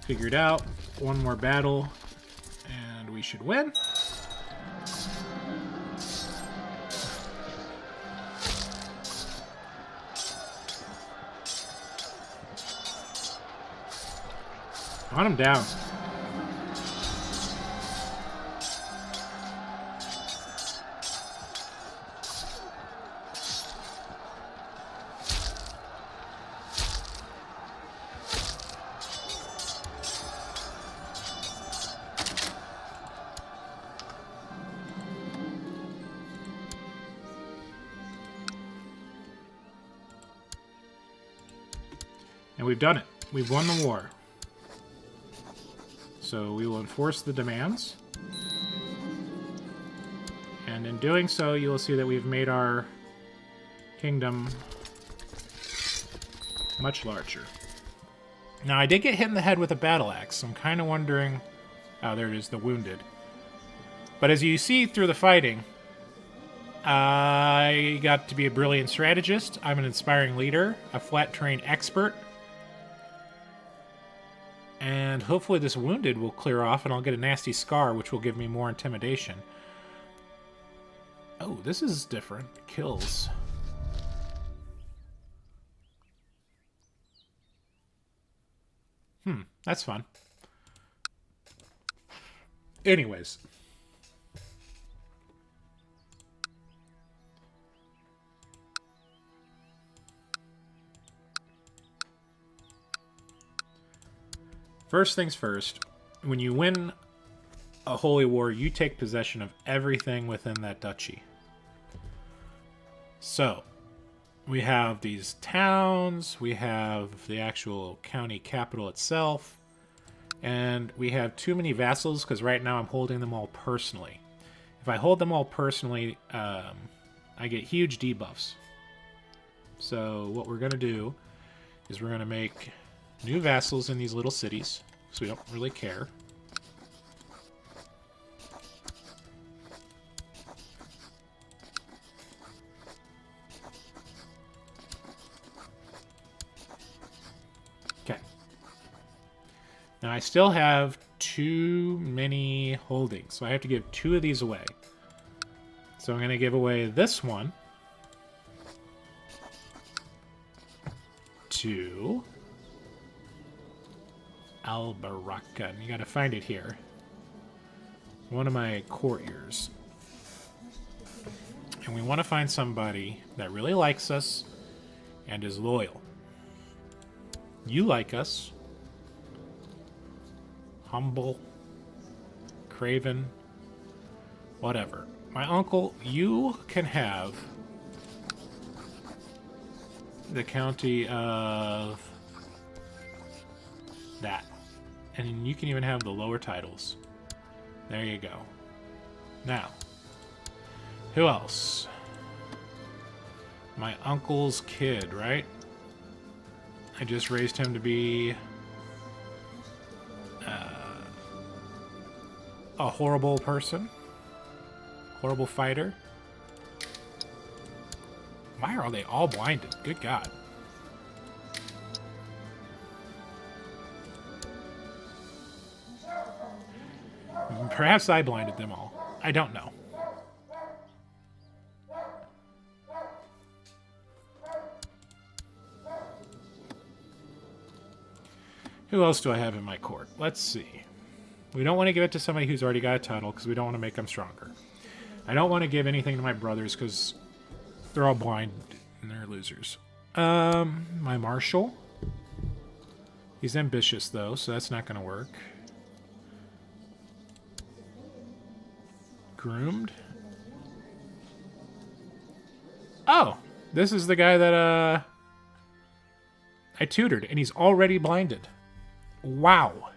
figured out. One more battle, and we should win. Hunt him down. And we've done it. We've won the war. So we will enforce the demands. And in doing so, you will see that we've made our kingdom much larger. Now, I did get hit in the head with a battle axe. I'm kind of wondering... Oh, there it is, the wounded. But as you see through the fighting, I got to be a brilliant strategist. I'm an inspiring leader, a flat terrain expert. And hopefully this wounded will clear off and I'll get a nasty scar, which will give me more intimidation. Oh, this is different. Kills. That's fun. Anyways. First things first, when you win a holy war, you take possession of everything within that duchy. So, we have these towns, we have the actual county capital itself, and we have too many vassals because right now I'm holding them all personally. If I hold them all personally, I get huge debuffs. So what we're going to do is we're going to make new vassals in these little cities, so we don't really care. Okay. Now I still have too many holdings, so I have to give 2 of these away. So I'm going to give away this one to Albaraka. And you got to find it here. One of my courtiers. And we want to find somebody that really likes us and is loyal. You like us. Humble. Craven. Whatever. My uncle, you can have the county of that. And you can even have the lower titles. There you go. Now, who else? My uncle's kid, right? I just raised him to be a horrible person. Horrible fighter. Why are they all blinded? Good God. Perhaps I blinded them all. I don't know. Who else do I have in my court? Let's see. We don't want to give it to somebody who's already got a title because we don't want to make them stronger. I don't want to give anything to my brothers because they're all blind and they're losers. My marshal. He's ambitious though, so that's not going to work. Groomed. Oh, this is the guy that I tutored, and he's already blinded. Wow.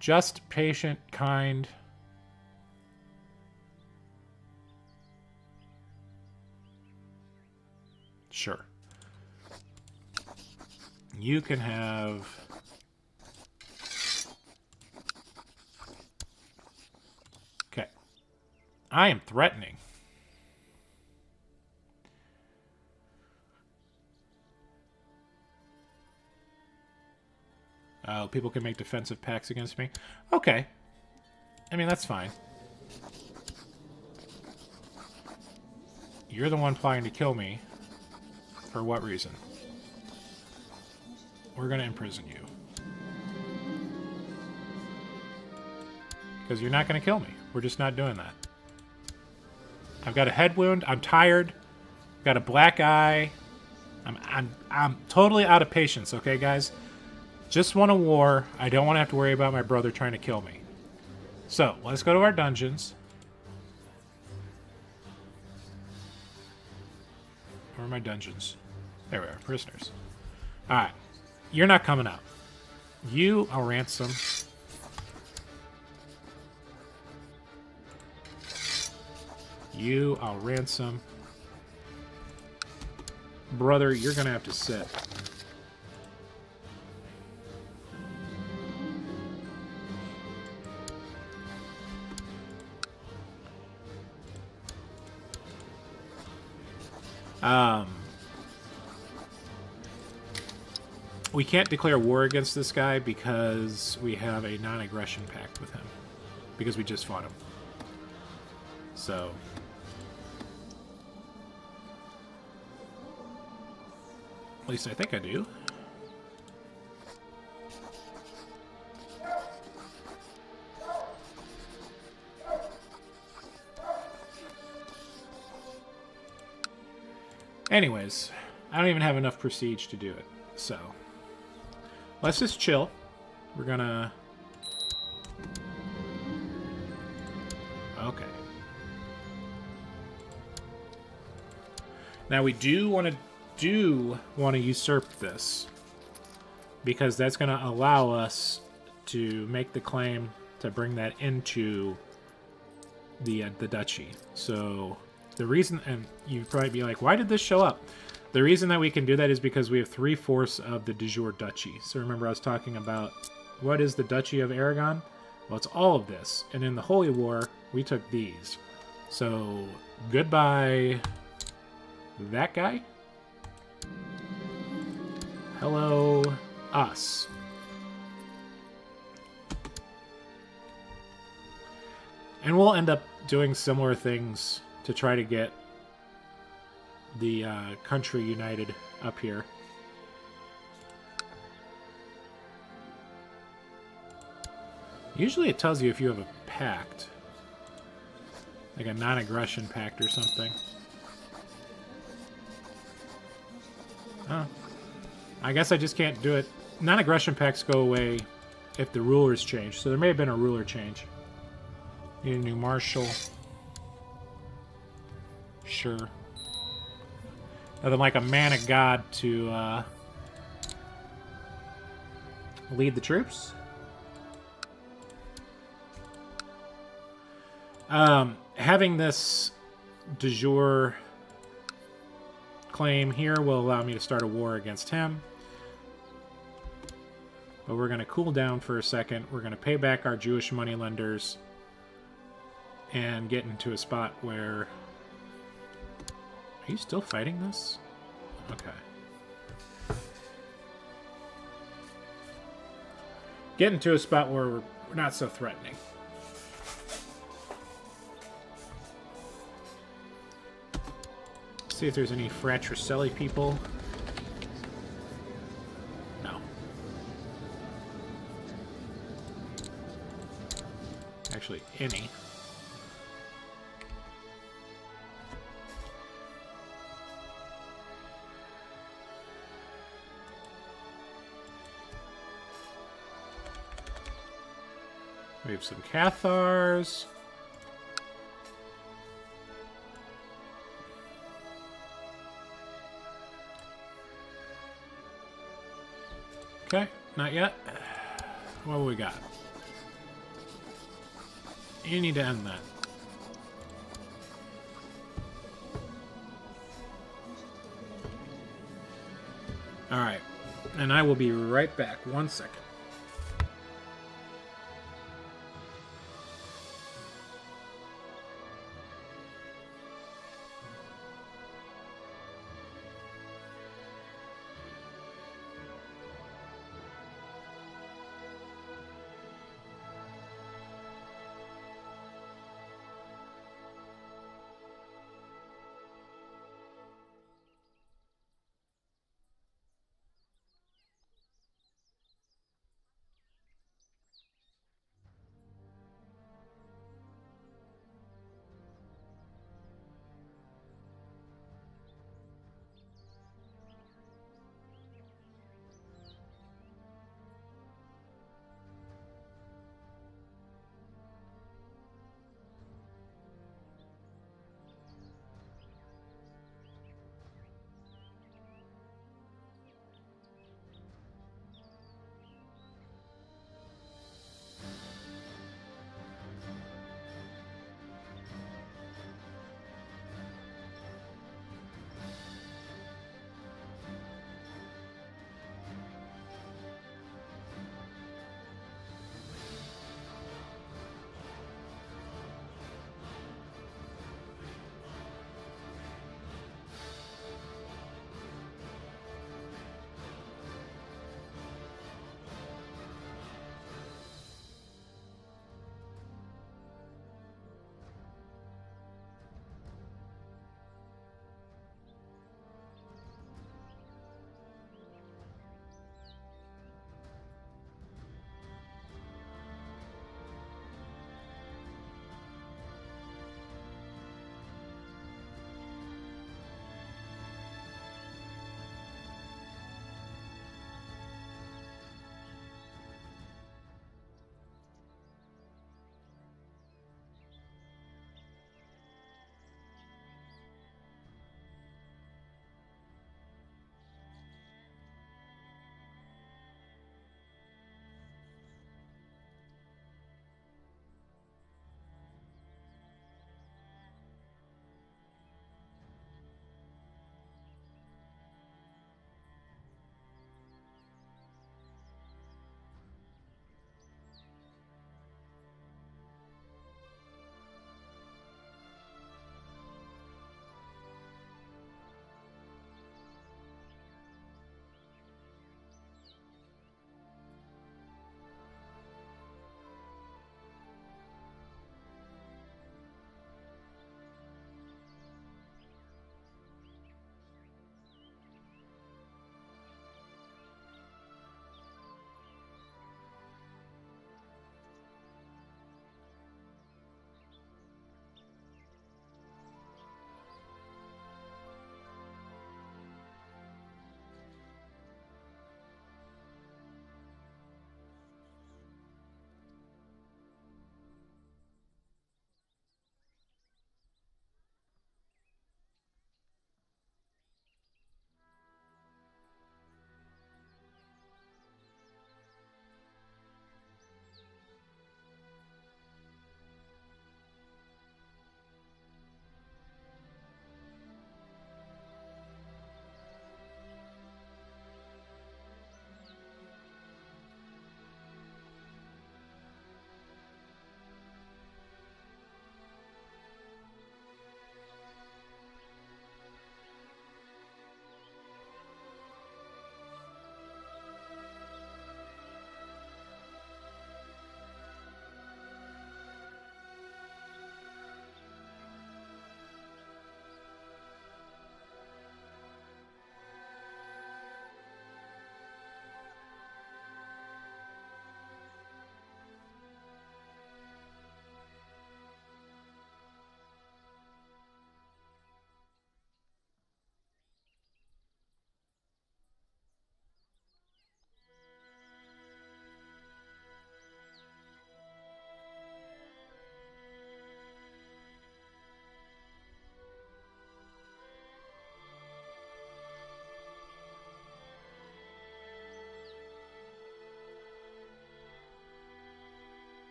Just, patient, kind. Sure. You can have... Okay. I am threatening. Oh, people can make defensive pacts against me? Okay. I mean, that's fine. You're the one planning to kill me. For what reason? We're going to imprison you. Because you're not going to kill me. We're just not doing that. I've got a head wound. I'm tired. Got a black eye. I'm totally out of patience, okay, guys? Just want a war. I don't want to have to worry about my brother trying to kill me. So, let's go to our dungeons. Where are my dungeons? There we are. Prisoners. Alright. You're not coming out. You, I'll ransom. You, I'll ransom. Brother, you're going to have to sit. We can't declare war against this guy because we have a non-aggression pact with him. Because we just fought him. So... At least I think I do. Anyways, I don't even have enough prestige to do it, so... Let's just chill. We're gonna... Okay. Now we do want to usurp this. Because that's going to allow us to make the claim to bring that into the duchy. So the reason, and you'd probably be like, why did this show up? The reason that we can do that is because we have 3/4 of the de jure duchy. So remember I was talking about what is the Duchy of Aragon? Well, it's all of this. And in the Holy War, we took these. So goodbye that guy. Hello us. And we'll end up doing similar things to try to get the country united up here. Usually it tells you if you have a pact. Like a non-aggression pact or something. Oh. I guess I just can't do it. Non-aggression pacts go away if the rulers change. So there may have been a ruler change. Need a new marshal. Sure. Nothing like a man of God to lead the troops. Having this de jure claim here will allow me to start a war against him. But we're going to cool down for a second. We're going to pay back our Jewish moneylenders and get into a spot where... Are you still fighting this? Okay. Get into a spot where we're not so threatening. See if there's any Fratricelli people. No. actually any. We have some Cathars. Okay, not yet. What do we got? You need to end that. Alright. And I will be right back. 1 second.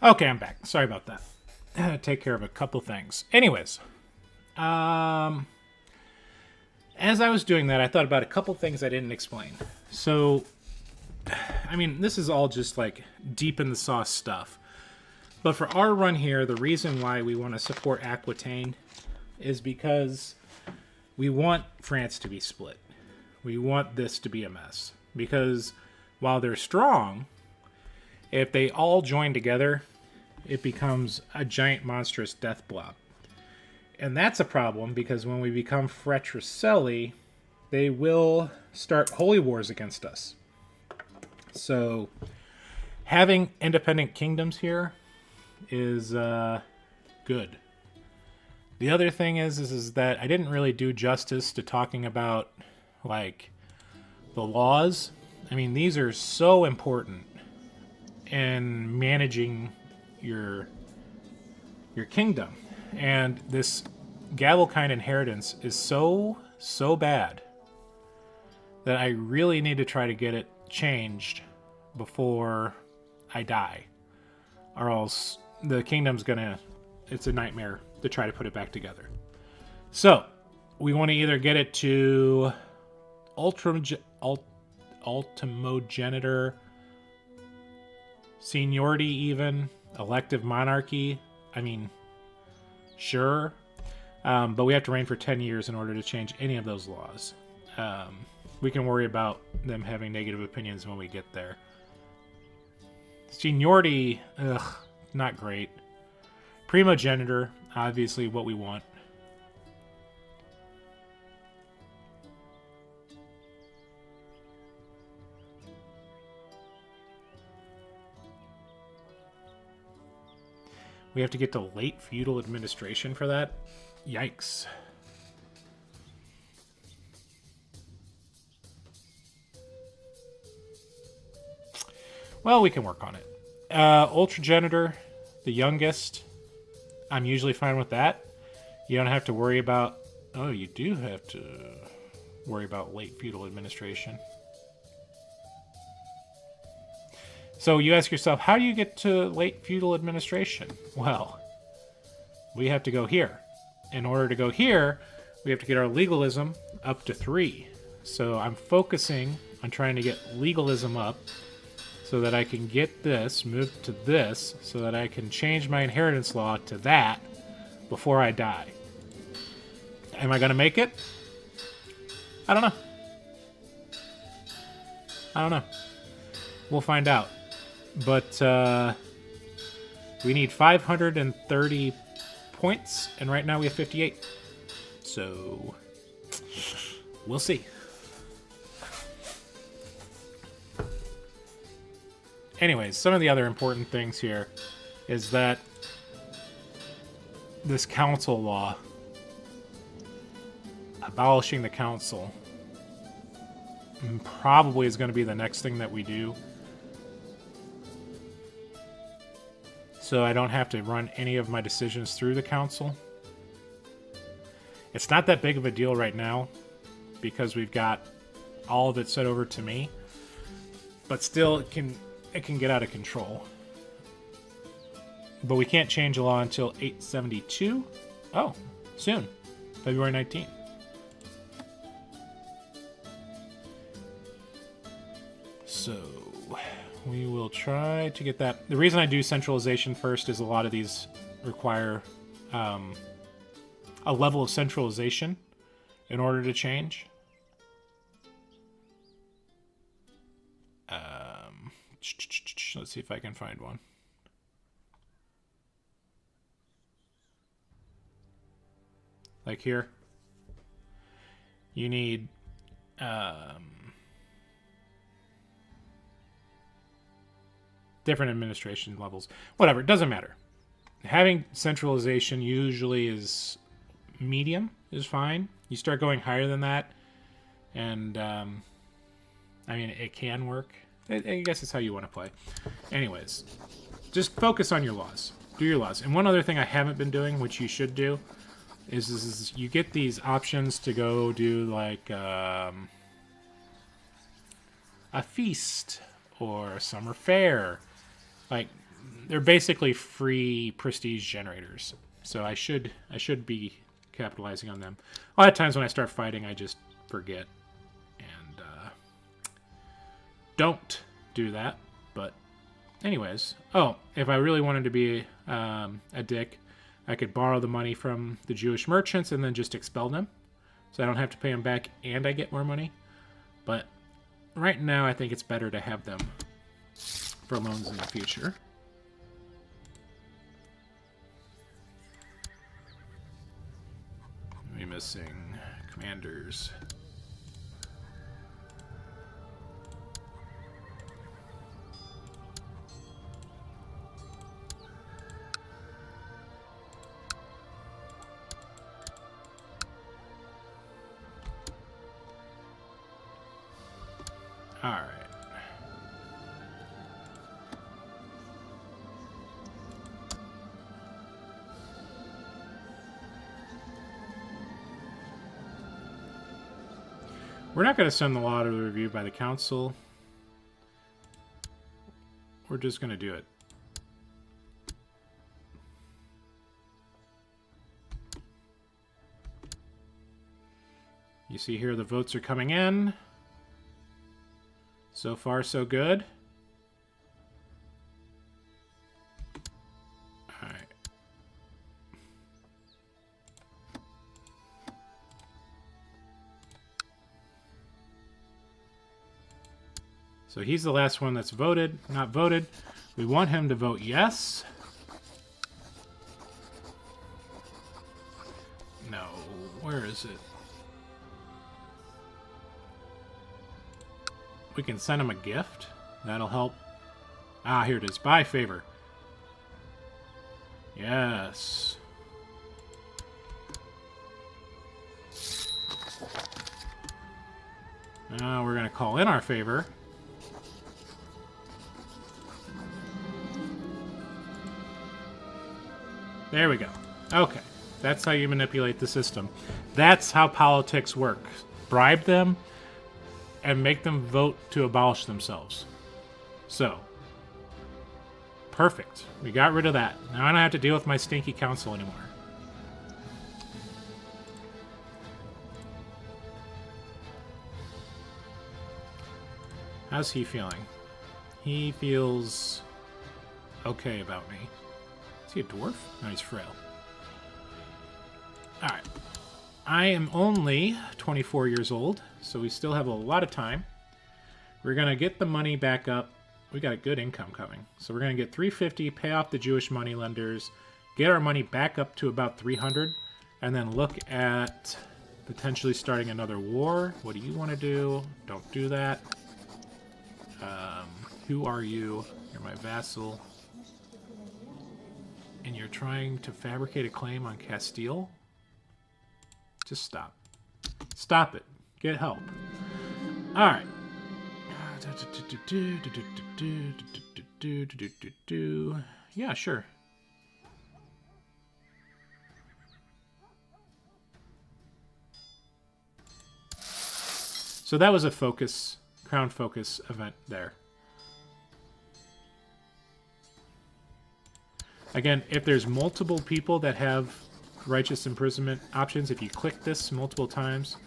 Okay, I'm back. Sorry about that. I had to take care of a couple things. Anyways, as I was doing that, I thought about a couple things I didn't explain. So, I mean, this is all just like deep in the sauce stuff. But for our run here, the reason why we want to support Aquitaine is because we want France to be split. We want this to be a mess. Because while they're strong, if they all join together, it becomes a giant monstrous death blob. And that's a problem because when we become Fretracelli, they will start holy wars against us. So having independent kingdoms here is good. The other thing is that I didn't really do justice to talking about like the laws. I mean, these are so important in managing your kingdom. And this Gavelkind inheritance is so bad that I really need to try to get it changed before I die. Or else the kingdom's it's a nightmare to try to put it back together. So, we want to either get it to ultimogenitor, seniority even, elective monarchy. I mean, sure. But we have to reign for 10 years in order to change any of those laws. We can worry about them having negative opinions when we get there. Seniority, not great. Primogenitor, obviously what we want. We have to get to late feudal administration for that? Yikes. Well, we can work on it. Ultragenitor, the youngest. I'm usually fine with that. You don't have to worry about... Oh, you do have to worry about late feudal administration. So you ask yourself, how do you get to late feudal administration? Well, we have to go here. In order to go here, we have to get our legalism up to 3. So I'm focusing on trying to get legalism up so that I can get this, move to this, so that I can change my inheritance law to that before I die. Am I going to make it? I don't know. We'll find out. But we need 530 points, and right now we have 58. So we'll see. Anyways, some of the other important things here is that this council law, abolishing the council, probably is going to be the next thing that we do. So I don't have to run any of my decisions through the council. It's not that big of a deal right now because we've got all of it set over to me. But still, it can get out of control. But we can't change the law until 872. Oh, soon. February 19th. So we will try to get that. The reason I do centralization first is a lot of these require a level of centralization in order to change. Let's see if I can find one. Like here, you need different administration levels. Whatever, it doesn't matter. Having centralization usually is medium, is fine. You start going higher than that, and I mean, it can work. I guess it's how you want to play. Anyways, just focus on your laws. Do your laws. And one other thing I haven't been doing, which you should do, is you get these options to go do like a feast or a summer fair. Like, they're basically free prestige generators. So I should be capitalizing on them. A lot of times when I start fighting, I just forget and don't do that. But anyways, oh, if I really wanted to be a dick, I could borrow the money from the Jewish merchants and then just expel them. So I don't have to pay them back and I get more money. But right now, I think it's better to have them for loans in the future. We're missing commanders. All right. We're not going to send the law to review by the council. We're just going to do it. You see here the votes are coming in. So far, so good. All right. So he's the last one that's voted, not voted. We want him to vote yes. No, where is it? We can send him a gift. That'll help. Ah, here it is. Buy favor. Yes. Now we're going to call in our favor. There we go. Okay. That's how you manipulate the system. That's how politics work. Bribe them and make them vote to abolish themselves. So, perfect. We got rid of that. Now I don't have to deal with my stinky council anymore. How's he feeling? He feels okay about me. Is he a dwarf? No, he's frail. Alright. I am only 24 years old, so we still have a lot of time. We're going to get the money back up. We got a good income coming. So we're going to get 350, pay off the Jewish money lenders, get our money back up to about 300, and then look at potentially starting another war. What do you want to do? Don't do that. Who are you? You're my vassal. And you're trying to fabricate a claim on Castile? Just stop. Stop it. Get help. Alright. Yeah, sure. So that was a focus, crown focus event there. Again, if there's multiple people that have righteous imprisonment options, if you click this multiple times,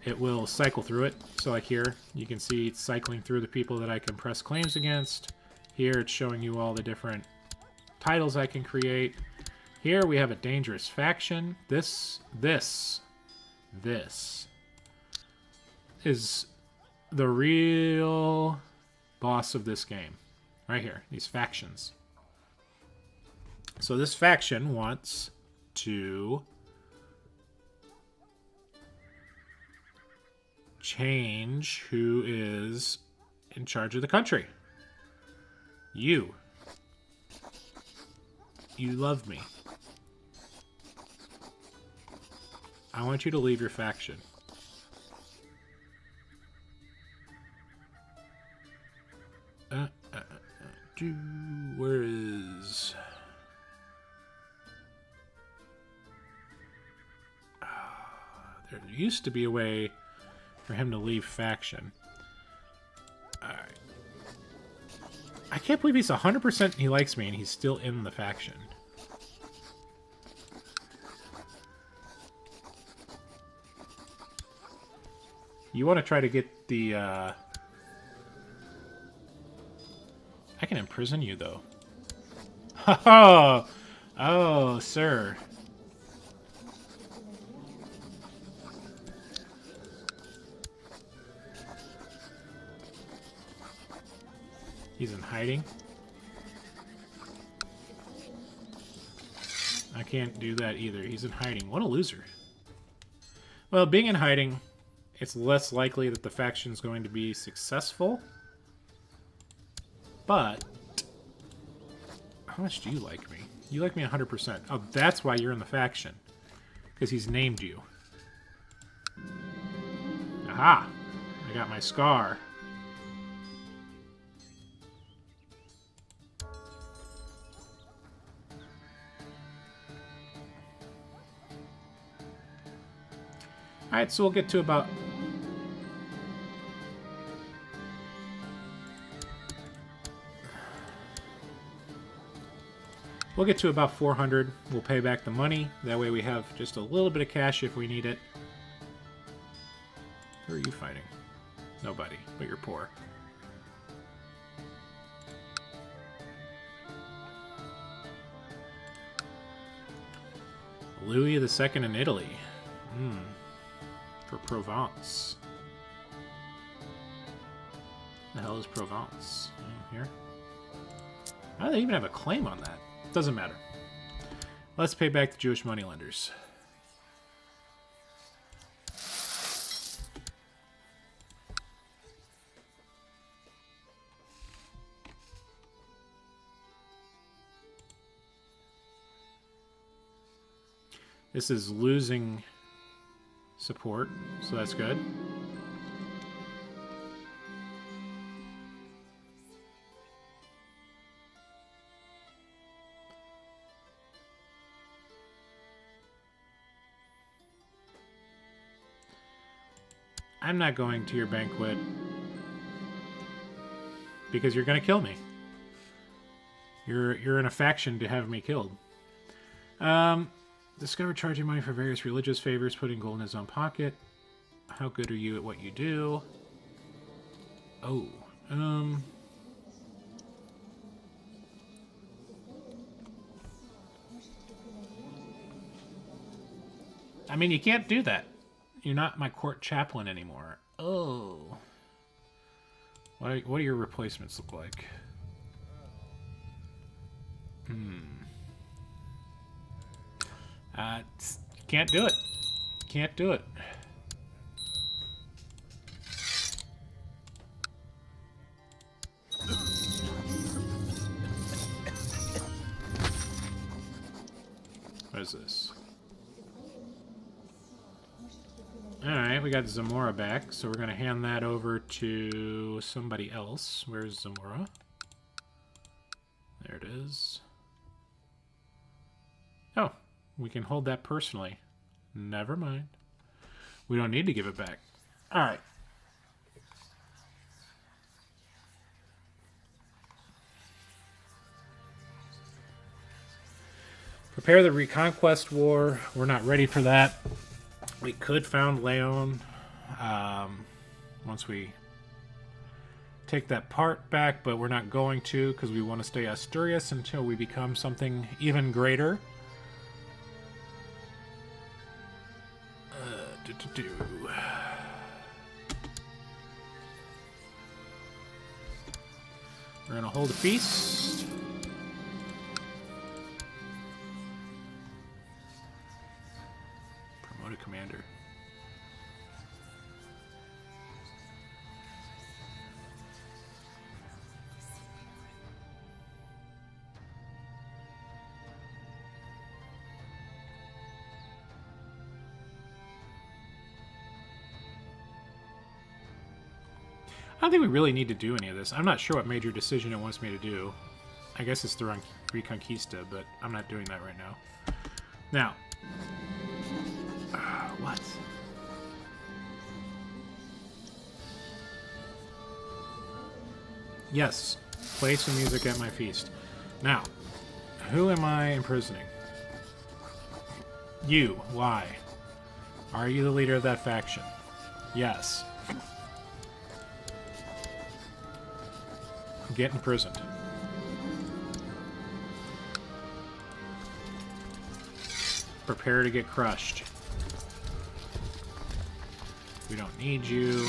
it will cycle through it. So like here, you can see it's cycling through the people that I can press claims against. Here, it's showing you all the different titles I can create. Here, we have a dangerous faction. This is the real boss of this game. Right here, these factions. So this faction wants to change who is in charge of the country. You. You love me. I want you to leave your faction. Where is... There used to be a way for him to leave faction. Alright. I can't believe he's 100% he likes me and he's still in the faction. You want to try to get the, I can imprison you, though. Oh, oh, sir. He's in hiding. I can't do that either. He's in hiding. What a loser. Well, being in hiding, it's less likely that the faction's going to be successful. But how much do you like me? You like me 100%. Oh, that's why you're in the faction. Because he's named you. Aha! I got my scar. Alright, so we'll get to about... We'll get to about 400. We'll pay back the money. That way we have just a little bit of cash if we need it. Who are you fighting? Nobody, but you're poor. Louis II in Italy. For Provence. The hell is Provence? Here. How do they even have a claim on that? Doesn't matter. Let's pay back the Jewish moneylenders. This is losing support, so that's good. I'm not going to your banquet because you're going to kill me. You're in a faction to have me killed. Discover charging money for various religious favors, putting gold in his own pocket. How good are you at what you do? Oh, I mean, you can't do that. You're not my court chaplain anymore. Oh. What do your replacements look like? Can't do it. Can't do it. What is this? Alright, we got Zamora back, so we're going to hand that over to somebody else. Where's Zamora? There it is. Oh, we can hold that personally. Never mind. We don't need to give it back. Alright. Prepare the Reconquest War. We're not ready for that. We could found Leon once we take that part back, but we're not going to because we want to stay Asturias until we become something even greater. We're going to hold a feast. Promote a commander. I don't think we really need to do any of this. I'm not sure what major decision it wants me to do. I guess it's the Reconquista, but I'm not doing that right now. Now. What? Yes. Play some music at my feast. Now, who am I imprisoning? You. Why? Are you the leader of that faction? Yes. Get imprisoned. Prepare to get crushed. We don't need you.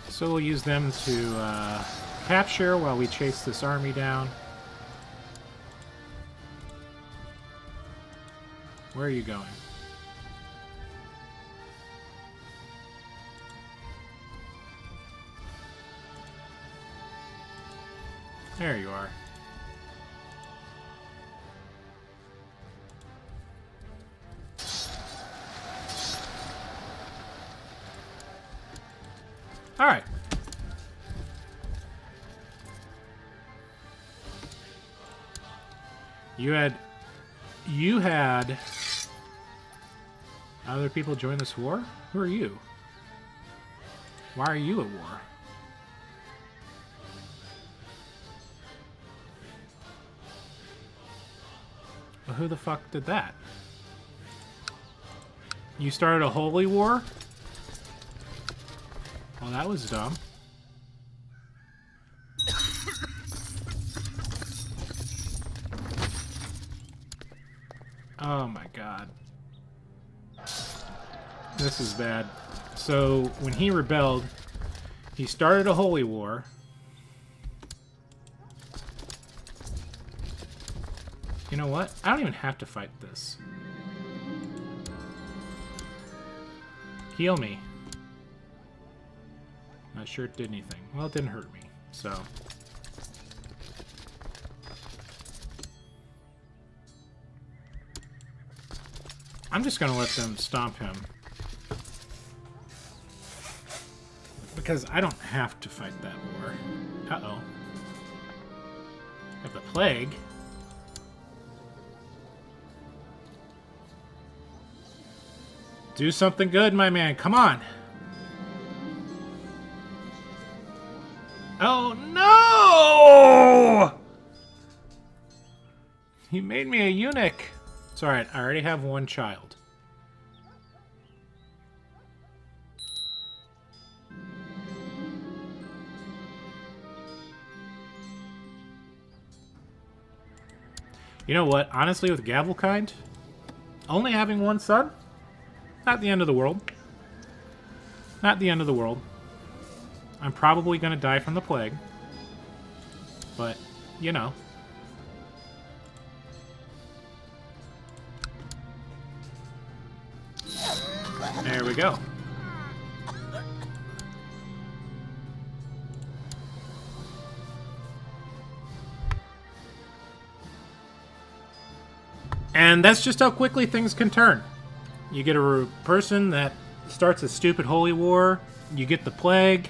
So we'll use them to capture while we chase this army down. Where are you going? There you are. All right. You had other people join this war? Who are you? Why are you at war? Well, who the fuck did that? You started a holy war? Well, that was dumb. Oh my god. This is bad. So, when he rebelled, he started a holy war. You know what? I don't even have to fight this. Heal me. Not sure it did anything. Well, it didn't hurt me, so... I'm just gonna let them stomp him. Because I don't have to fight that war. Uh-oh. I have the plague. Do something good, my man. Come on. Oh, no! He made me a eunuch. It's alright. I already have one child. You know what? Honestly, with Gavelkind, only having one son, not the end of the world. Not the end of the world. I'm probably going to die from the plague. But, you know. There we go. And that's just how quickly things can turn. You get a person that starts a stupid holy war. You get the plague.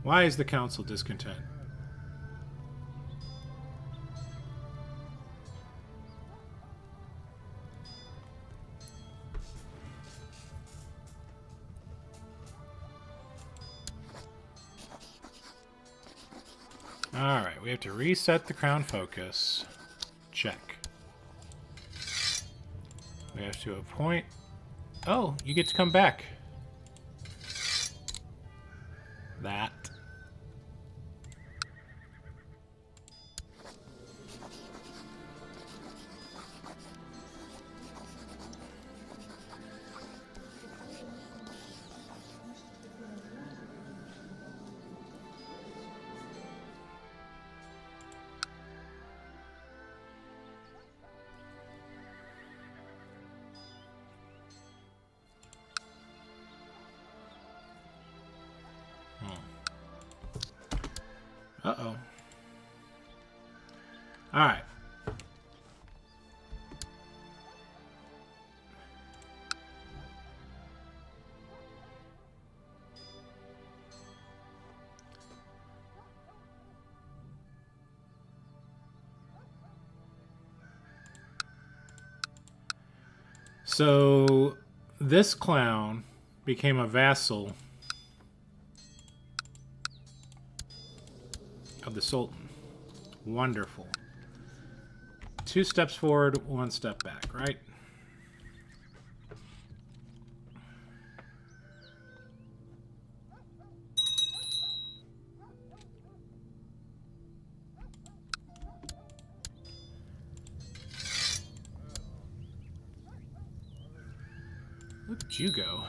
Why is the council discontent? Alright, we have to reset the crown focus. Check. We have to appoint... Oh, you get to come back. That. Uh-oh. Alright. So, this clown became a vassal of the Sultan. Wonderful. 2 steps forward, 1 step back, right? Look at you go.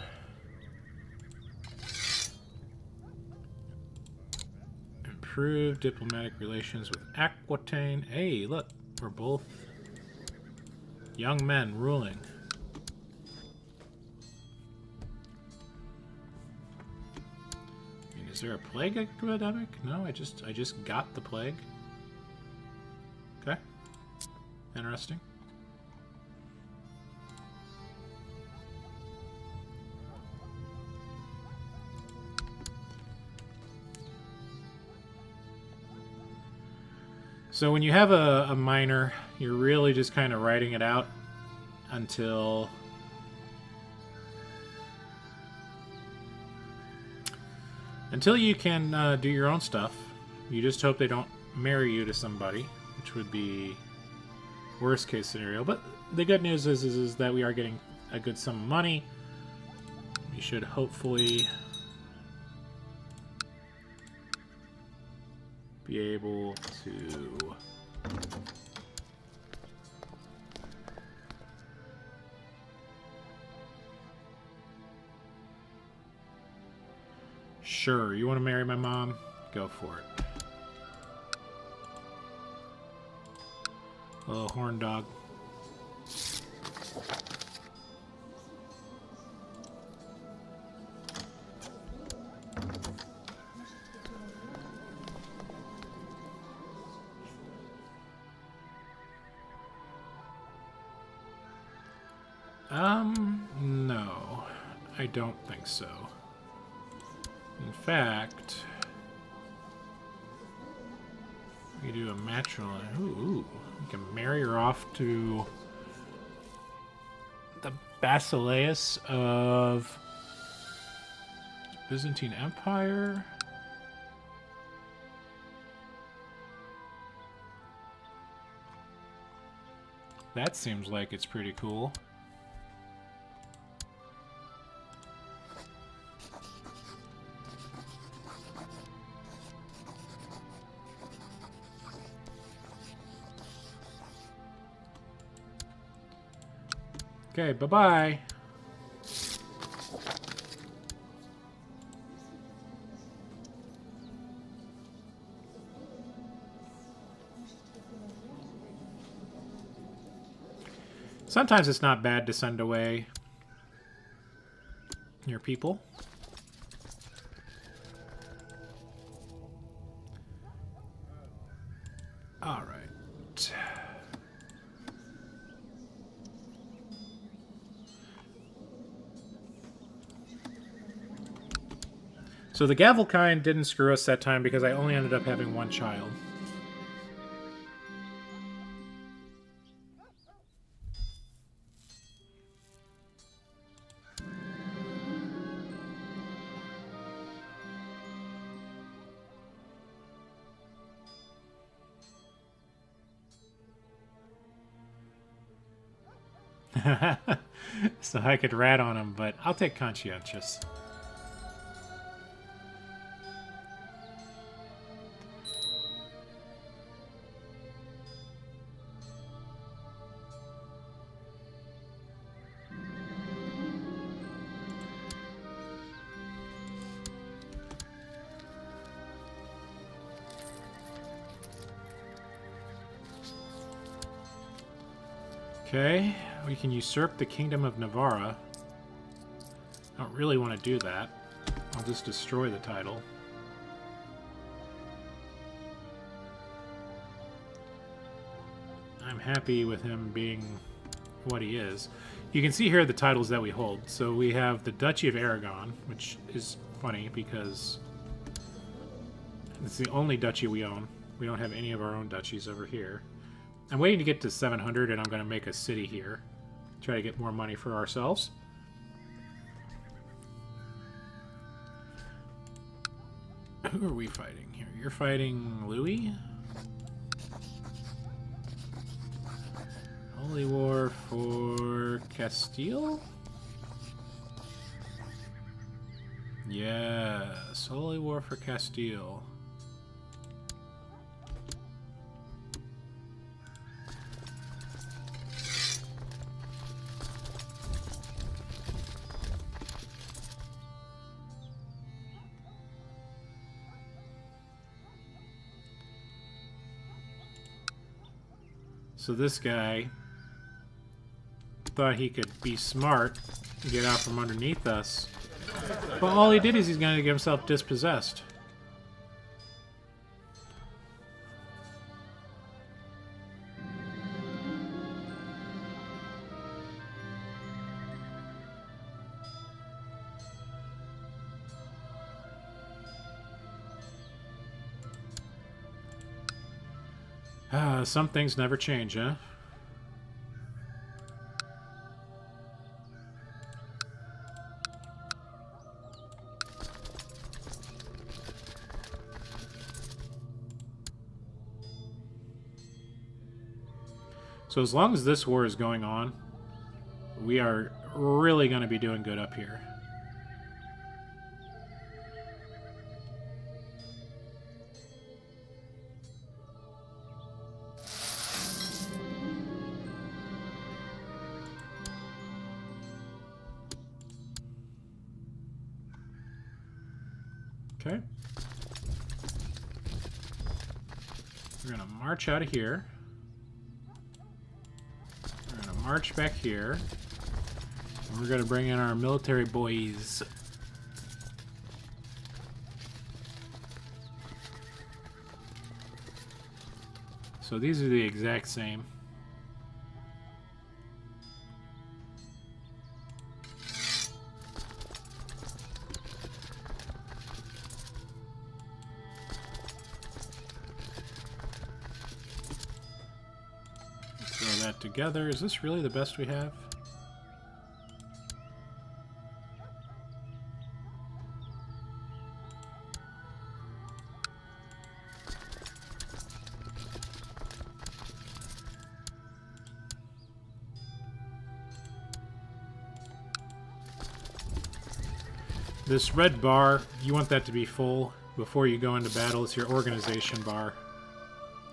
Improve diplomatic relations with Aquitaine. Hey, look, we're both young men ruling. I mean, is there a plague epidemic? No, I just got the plague. Okay. Interesting. So when you have a minor, you're really just kind of writing it out until you can do your own stuff. You just hope they don't marry you to somebody, which would be worst case scenario. But the good news is that we are getting a good sum of money. We should hopefully be able to sure, you want to marry my mom? Go for it. Little horn dog. No, I don't think so. In fact, we do a matrimony. Ooh, we can marry her off to the Basileus of Byzantine Empire. That seems like it's pretty cool. Okay, bye-bye. Sometimes it's not bad to send away your people. All right. So the Gavelkind didn't screw us that time because I only ended up having 1 child. So I could rat on him, but I'll take conscientious. Okay, we can usurp the Kingdom of Navarra. I don't really want to do that. I'll just destroy the title. happy with him being what he is. You can see here the titles that we hold. So we have the Duchy of Aragon, which is funny because it's the only duchy we own. We don't have any of our own duchies over here. I'm waiting to get to 700, and I'm going to make a city here. Try to get more money for ourselves. Who are we fighting here? You're fighting Louis? Holy War for Castile? Yes, Holy War for Castile. So this guy thought he could be smart and get out from underneath us. But all he did is he's going to get himself dispossessed. Some things never change, huh? So as long as this war is going on, we are really going to be doing good up here. Okay. We're going to march out of here. We're going to march back here. And we're going to bring in our military boys. So these are the exact same. Throw that together. Is this really the best we have? This red bar, you want that to be full before you go into battle. It's your organization bar.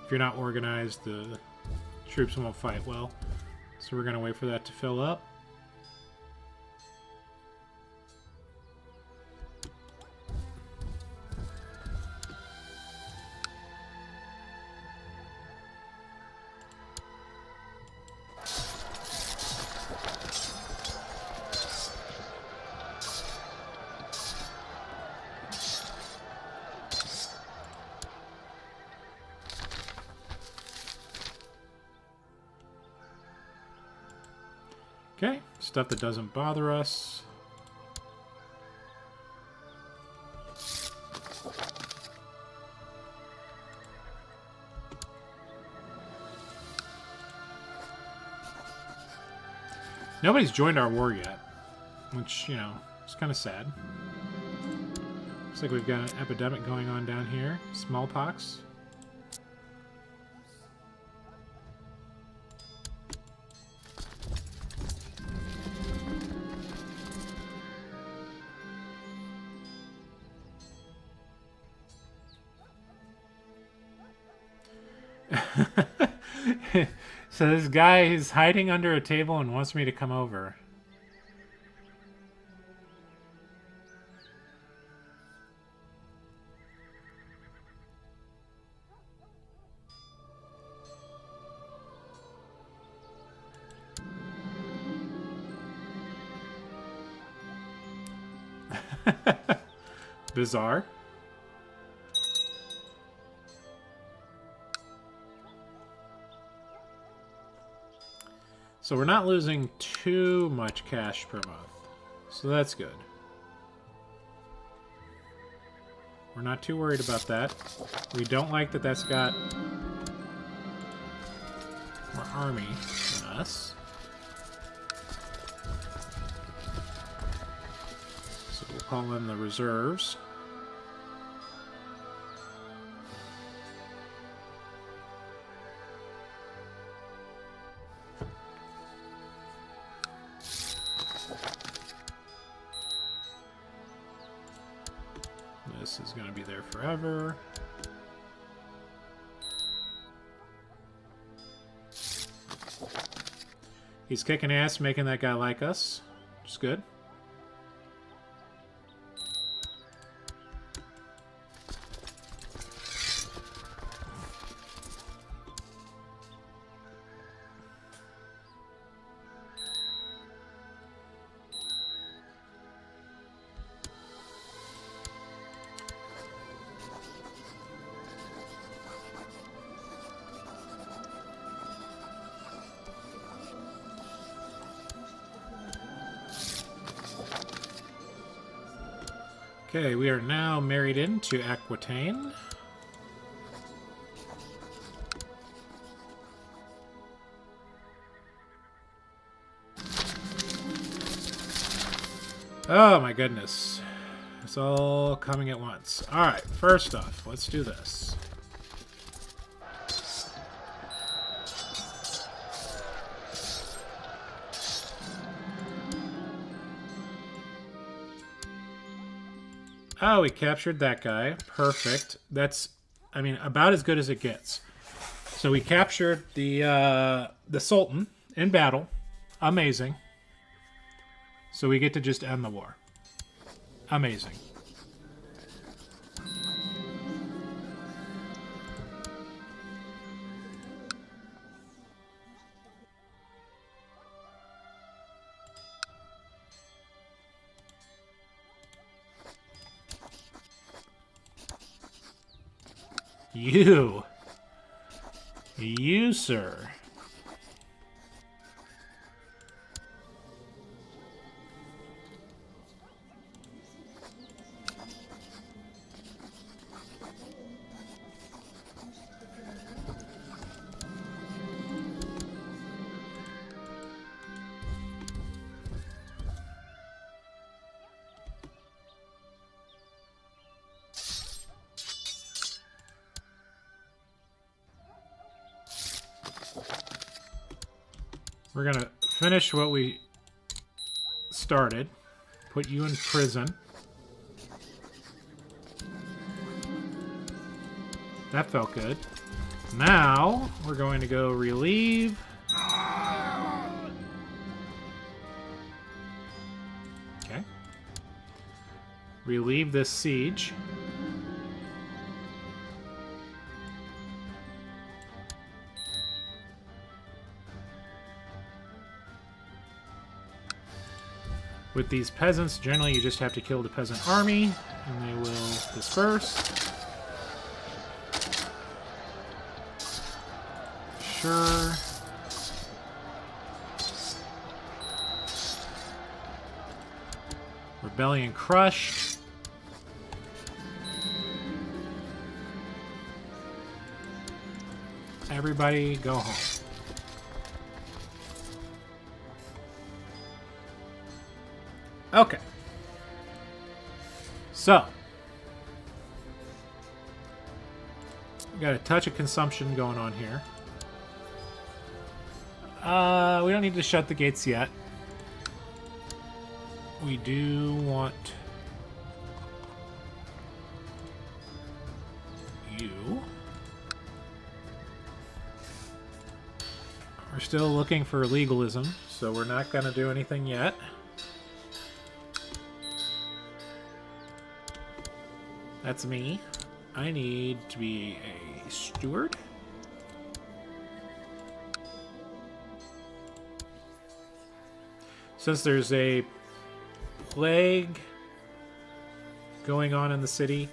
If you're not organized, the troops won't fight well. So we're going to wait for that to fill up. Okay, stuff that doesn't bother us. Nobody's joined our war yet, which, you know, is kind of sad. Looks like we've got an epidemic going on down here. Smallpox. So this guy is hiding under a table and wants me to come over. Bizarre. So we're not losing too much cash per month. So that's good. We're not too worried about that. We don't like that that's got more army than us. So we'll call in the reserves. This is going to be there forever. He's kicking ass, making that guy like us, which is good. Okay, we are now married into Aquitaine. Oh my goodness. It's all coming at once. Alright, first off, let's do this. Oh, we captured that guy. Perfect. That's, I mean, about as good as it gets. So we captured the Sultan in battle. Amazing. So we get to just end the war. Amazing. You, sir. We're going to finish what we started. Put you in prison. That felt good. Now, we're going to go relieve. Okay. Relieve this siege. With these peasants, generally you just have to kill the peasant army, and they will disperse. Sure. Rebellion crushed. Everybody go home. Okay. So. We got a touch of consumption going on here. We don't need to shut the gates yet. We do want you. We're still looking for legalism, so we're not going to do anything yet. That's me. I need to be a steward. Since there's a plague going on in the city,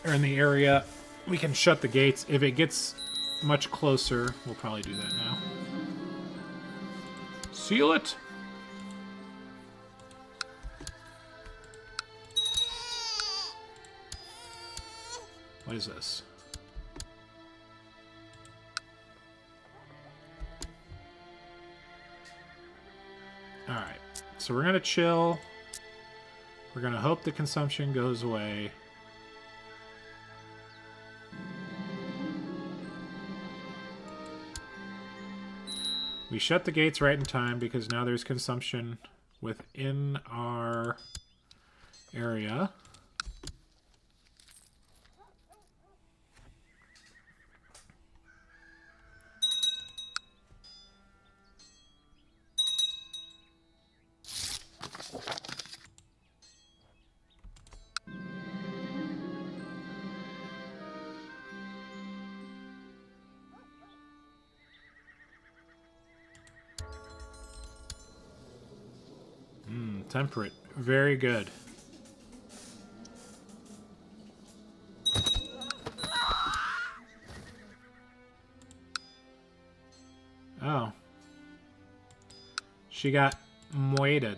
or in the area, we can shut the gates. If it gets much closer, we'll probably do that now. Seal it. What is this? Alright, so we're going to chill. We're going to hope the consumption goes away. We shut the gates right in time because now there's consumption within our area. Temperate. Very good. Oh. She got moited.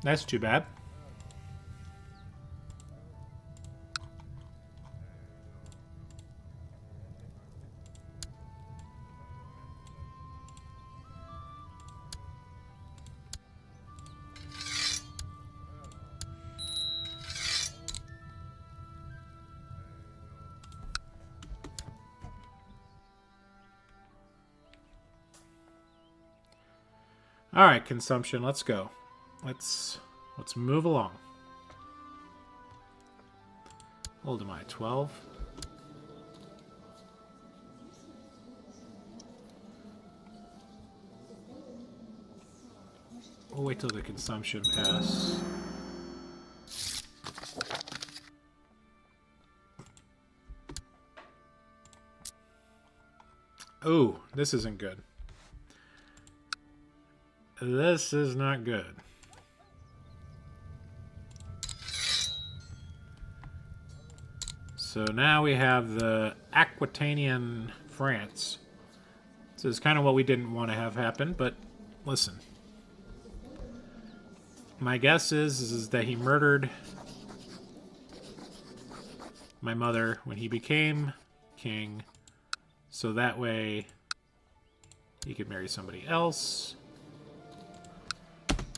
That's too bad. All right, consumption. Let's go. Let's move along. How old am I? 12. We'll wait till the consumption pass. Oh, this isn't good. This is not good. So now we have the Aquitanian France. This is kind of what we didn't want to have happen, but listen. My guess is that he murdered my mother when he became king, so that way he could marry somebody else.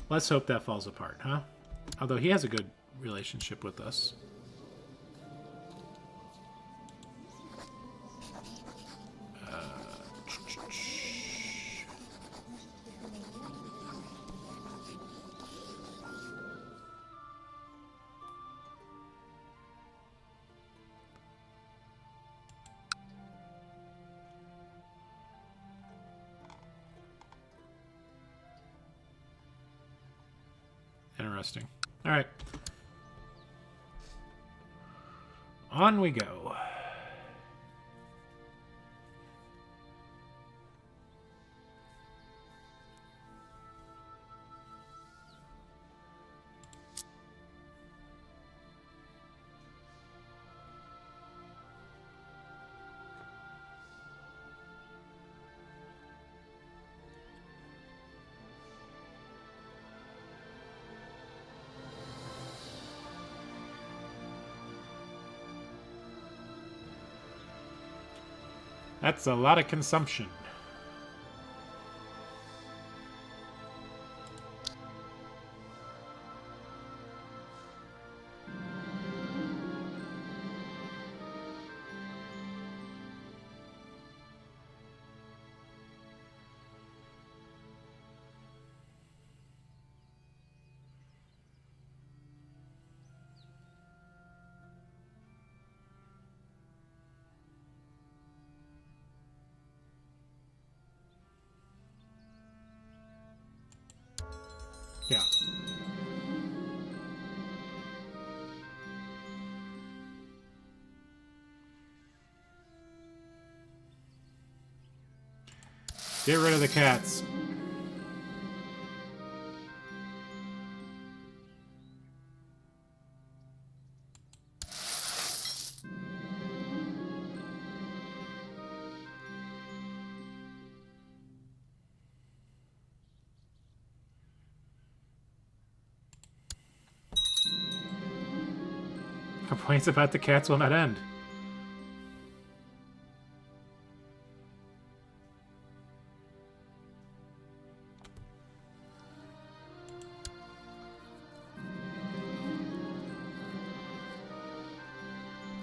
Let's hope that falls apart, huh? Although he has a good relationship with us. Interesting. All right. On we go. That's a lot of consumption. Yeah. Get rid of the cats. Complaints about the cats will not end.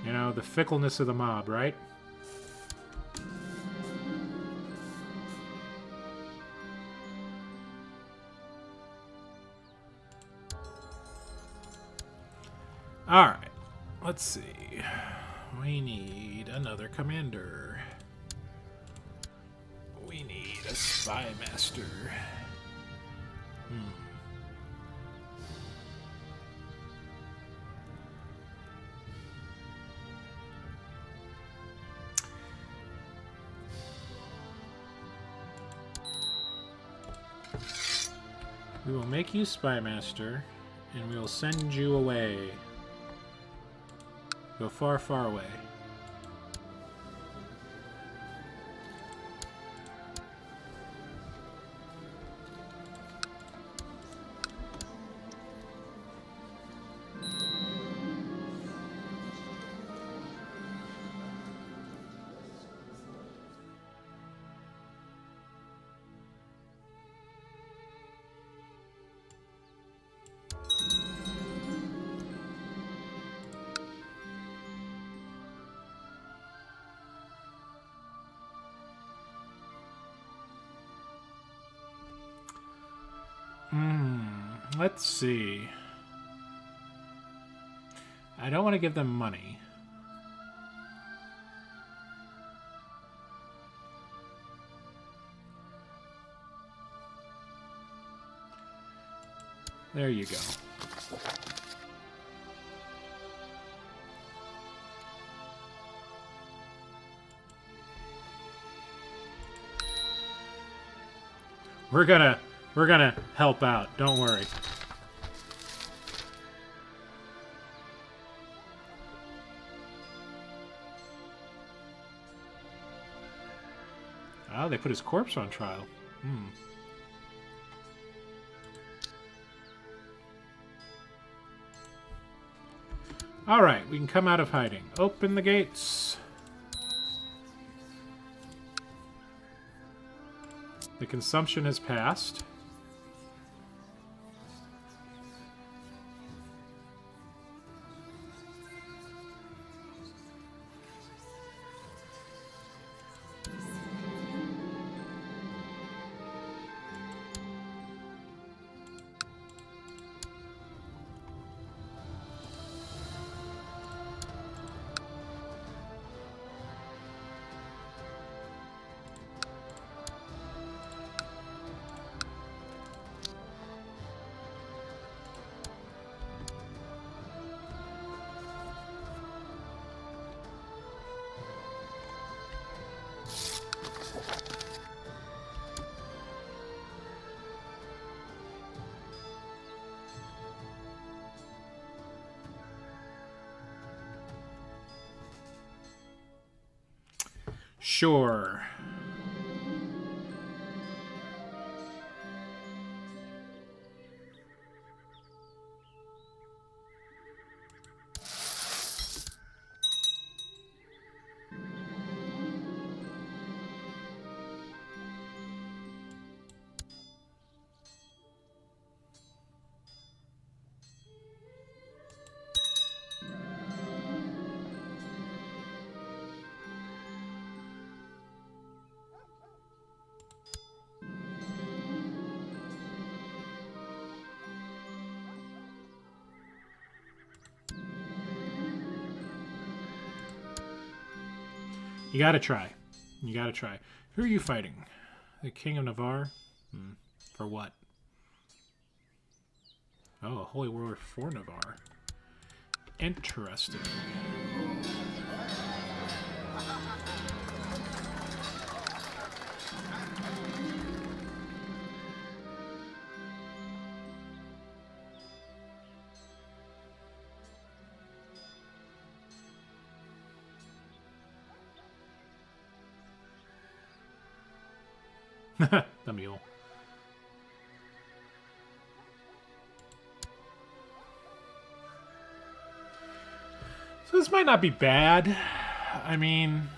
You know, the fickleness of the mob, right? Alright, let's see. We need another commander. We need a spy master. We will make you spy master, and we will send you away. Go far, far away. Let's see. I don't want to give them money. There you go. We're gonna help out. Don't worry. Oh, they put his corpse on trial. Alright, we can come out of hiding. Open the gates. The consumption has passed. Sure. You gotta try. You gotta try. Who are you fighting? The King of Navarre? For what? Oh, Holy Warrior for Navarre. Interesting. The mule. So this might not be bad. I mean...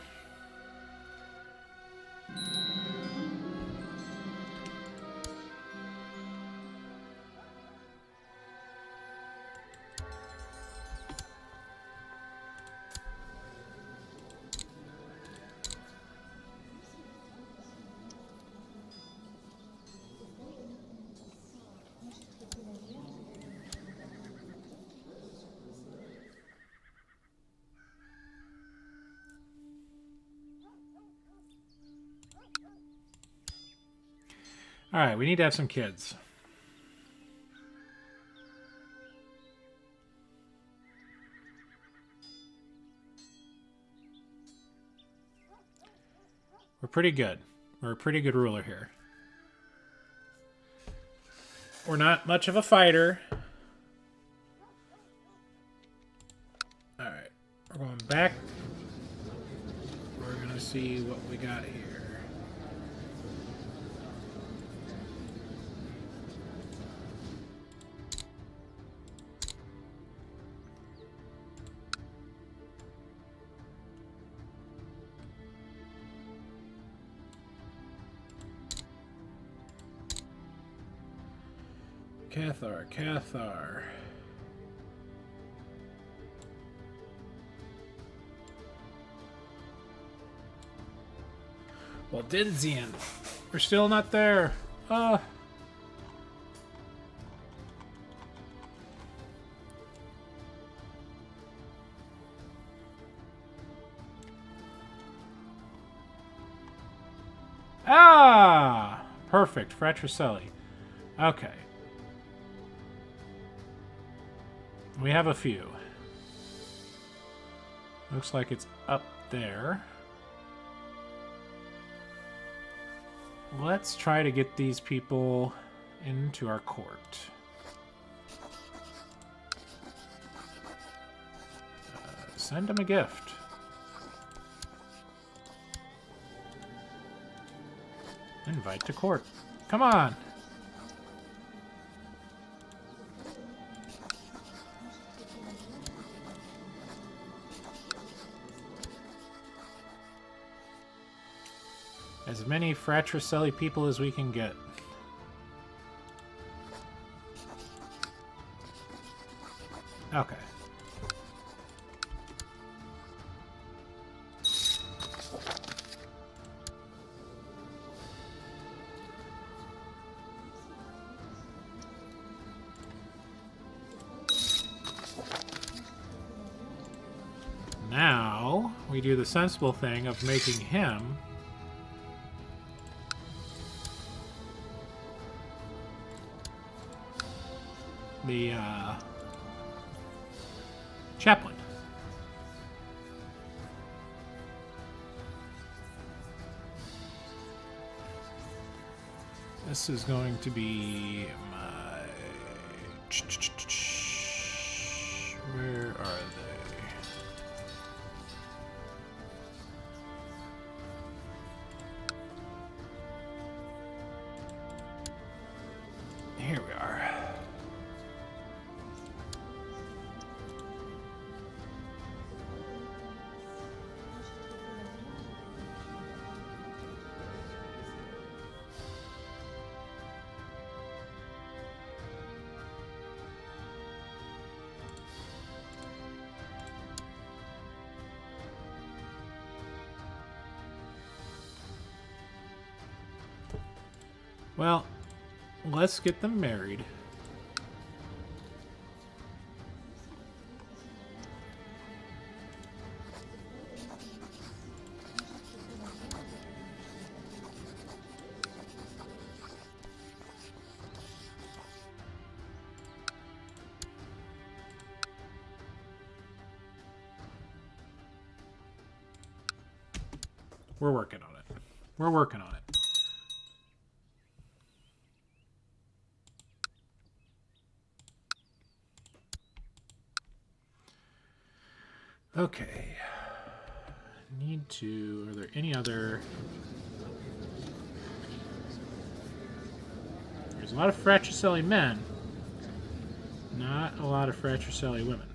Alright, we need to have some kids. We're pretty good. We're a pretty good ruler here. We're not much of a fighter. Alright, we're going back. We're going to see what we got here. Cathar. Well, Dinzian. We're still not there. Ah, perfect. Fratricelli. Okay. We have a few. Looks like it's up there. Let's try to get these people into our court. Send them a gift. Invite to court. Come on! As many Fratricelli people as we can get. Okay. Now, we do the sensible thing of making him the chaplain. This is going to be my... Where are they? Here we are. Well, let's get them married. We're working on it. We're working on it. Okay. Need to... Are there any other... There's a lot of Fratricelli men. Not a lot of Fratricelli women.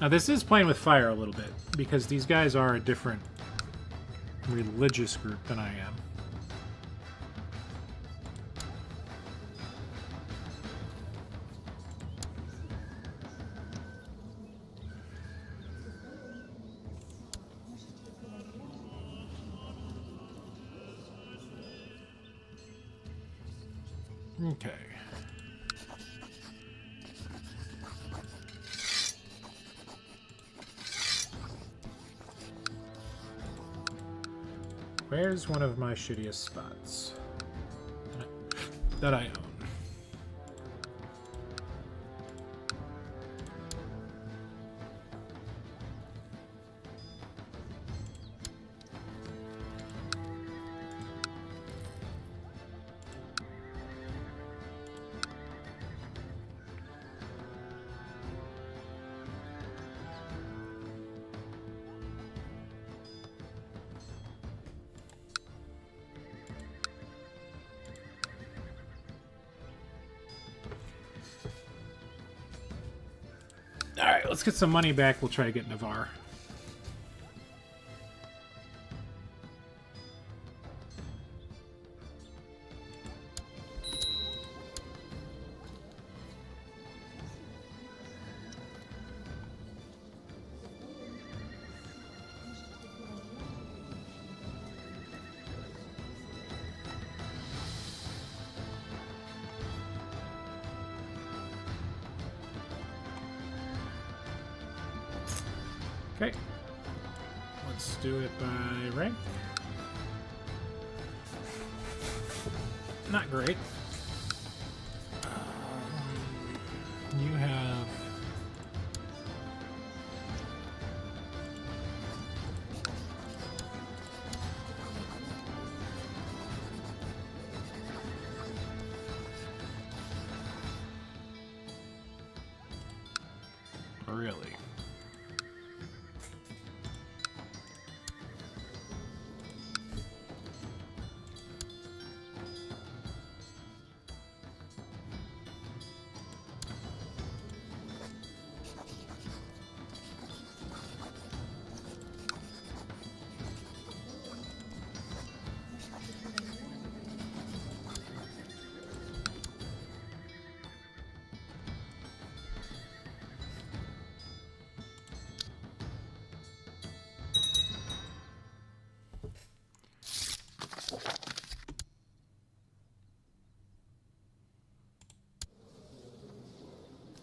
Now this is playing with fire a little bit, because these guys are a different religious group than I am. Okay. Where's one of my shittiest spots that I own? Alright, let's get some money back. We'll try to get Navarre. Okay, let's do it by rank. Not great. You have... Really?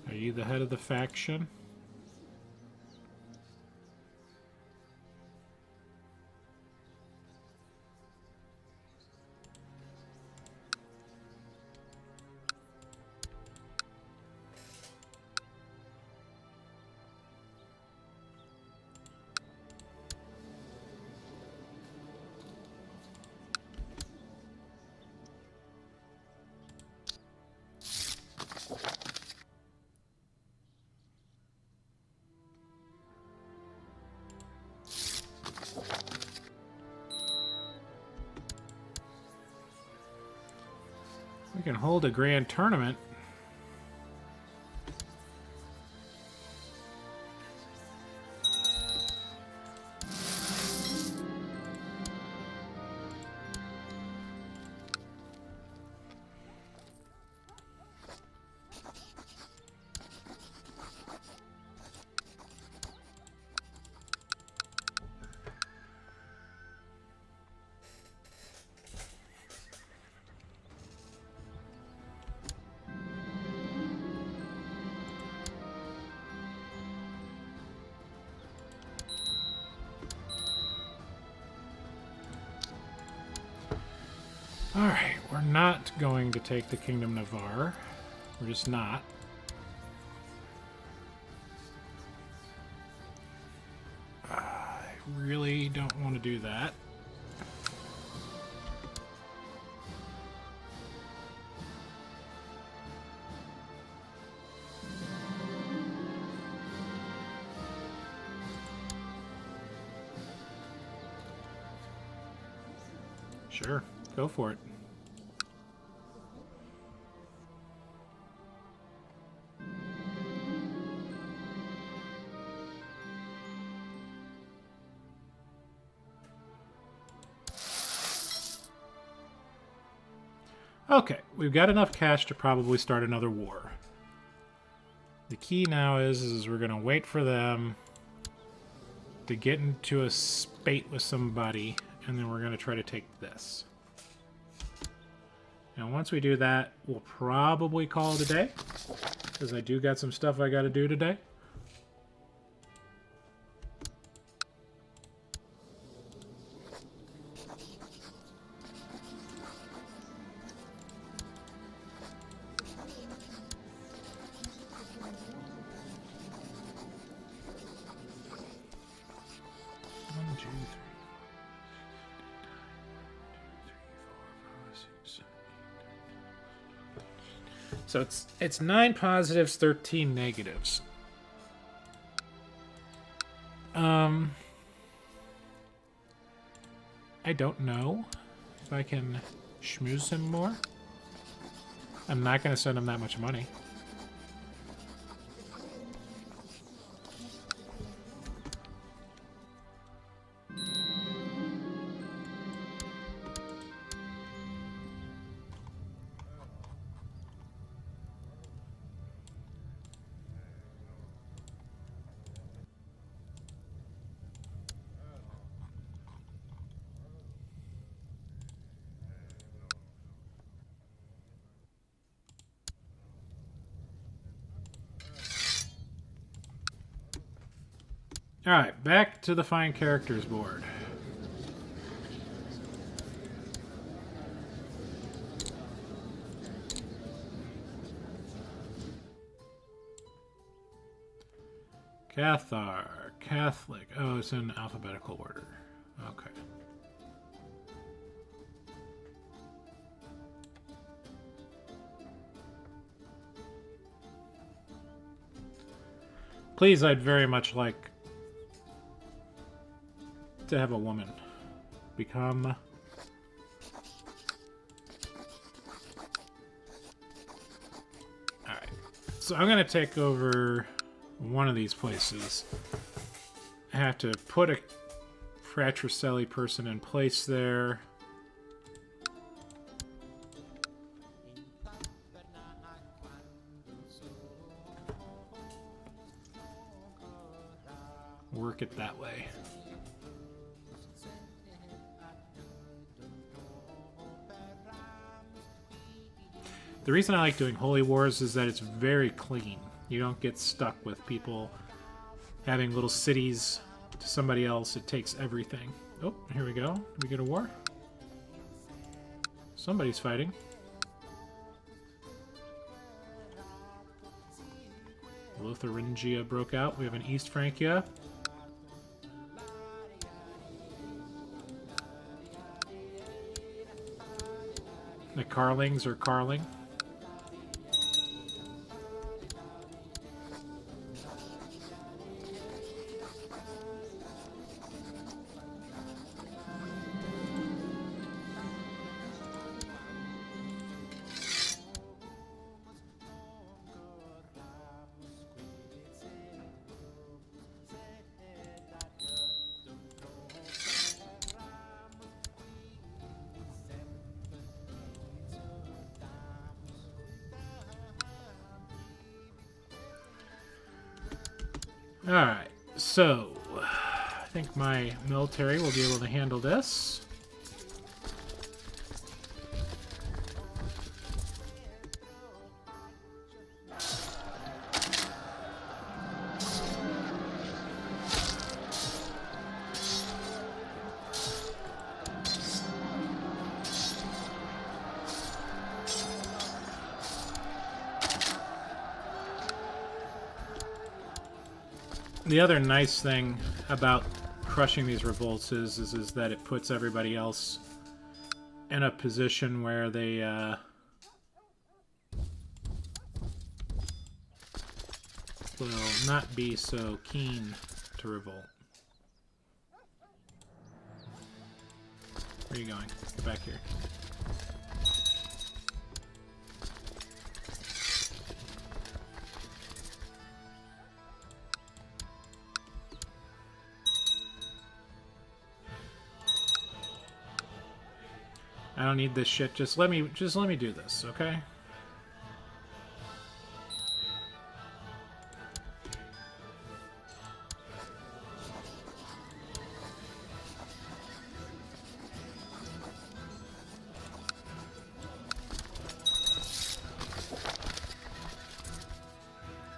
Are you the head of the faction? We can hold a grand tournament. Alright, we're not going to take the Kingdom Navarre. We're just not. I really don't want to do that. Sure, go for it. Okay, we've got enough cash to probably start another war. The key now is we're going to wait for them to get into a spate with somebody, and then we're going to try to take this. And once we do that, we'll probably call it a day, because I do got some stuff I got to do today. So it's 9 positives, 13 negatives. I don't know if I can schmooze him more. I'm not going to send him that much money. Alright, back to the Find Characters board. Cathar, Catholic. Oh, it's in alphabetical order. Okay. Please, I'd very much like to have a woman become alright. So I'm gonna take over one of these places. I have to put a Fratricelli person in place there. Work it that way. The reason I like doing Holy Wars is that it's very clean. You don't get stuck with people having little cities to somebody else. It takes everything. Oh, here we go. Did we get a war? Somebody's fighting. Lotharingia broke out. We have an East Francia. The Carlings are Carling. Alright, so I think my military will be able to handle this. The other nice thing about crushing these revolts is that it puts everybody else in a position where they will not be so keen to revolt. Where are you going? Get back here. I don't need this shit. Just let me do this, okay?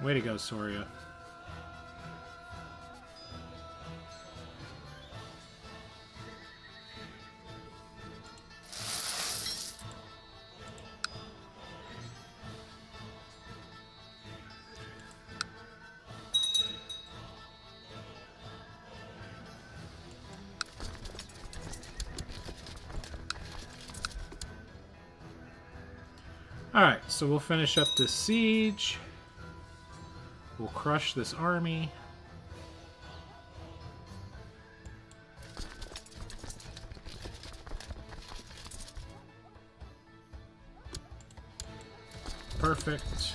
Way to go, Soria. Alright, so we'll finish up this siege. We'll crush this army. Perfect.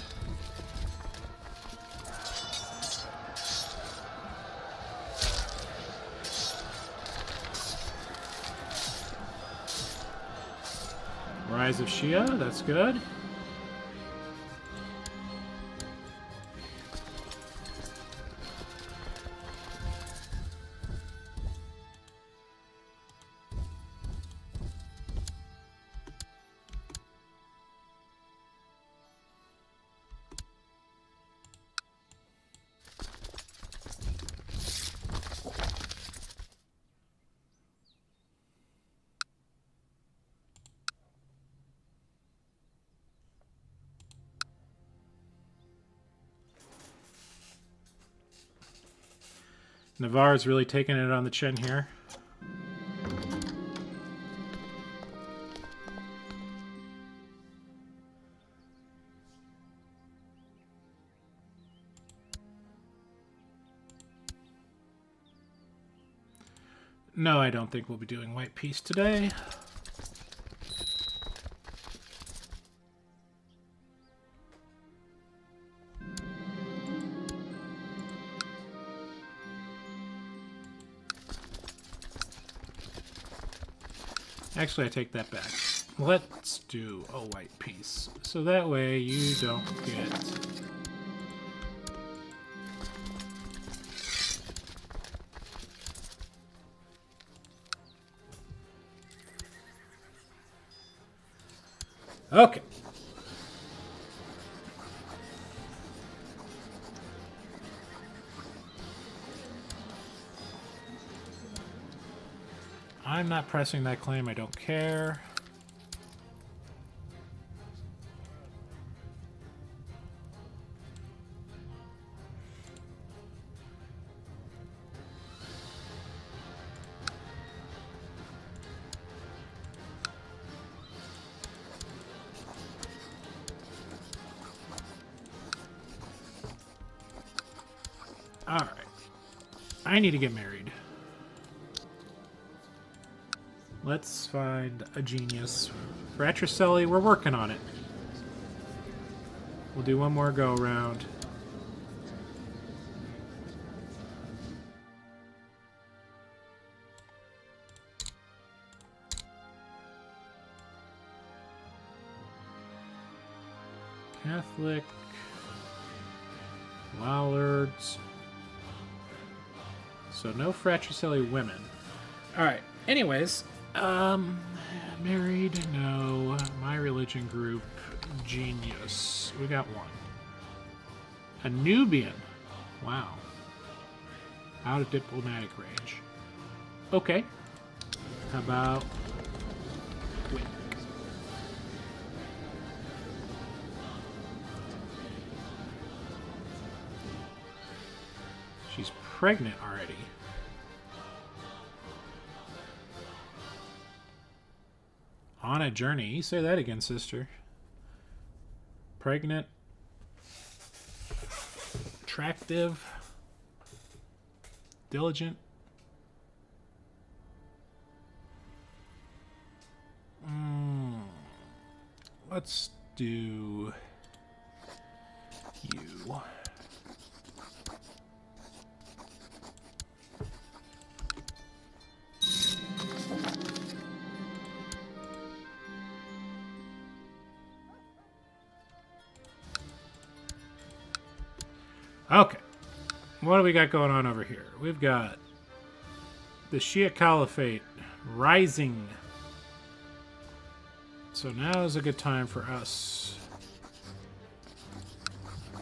Rise of Shia, that's good. Navarre's really taking it on the chin here. No, I don't think we'll be doing white peace today. Actually, I take that back. Let's do a white piece. So that way you don't get... Okay. I'm not pressing that claim. I don't care. All right. I need to get married. Let's find a genius. Fratricelli, we're working on it. We'll do one more go around. Catholic. Lollards. So no Fratricelli women. Alright, anyways. Married, no. My religion group, genius. We got one. A Nubian. Wow. Out of diplomatic range. Okay. How about... Wait. She's pregnant already. On a journey. You say that again, sister. Pregnant. Attractive. Diligent. let's do you. Okay. What do we got going on over here? We've got the Shia Caliphate rising. So now is a good time for us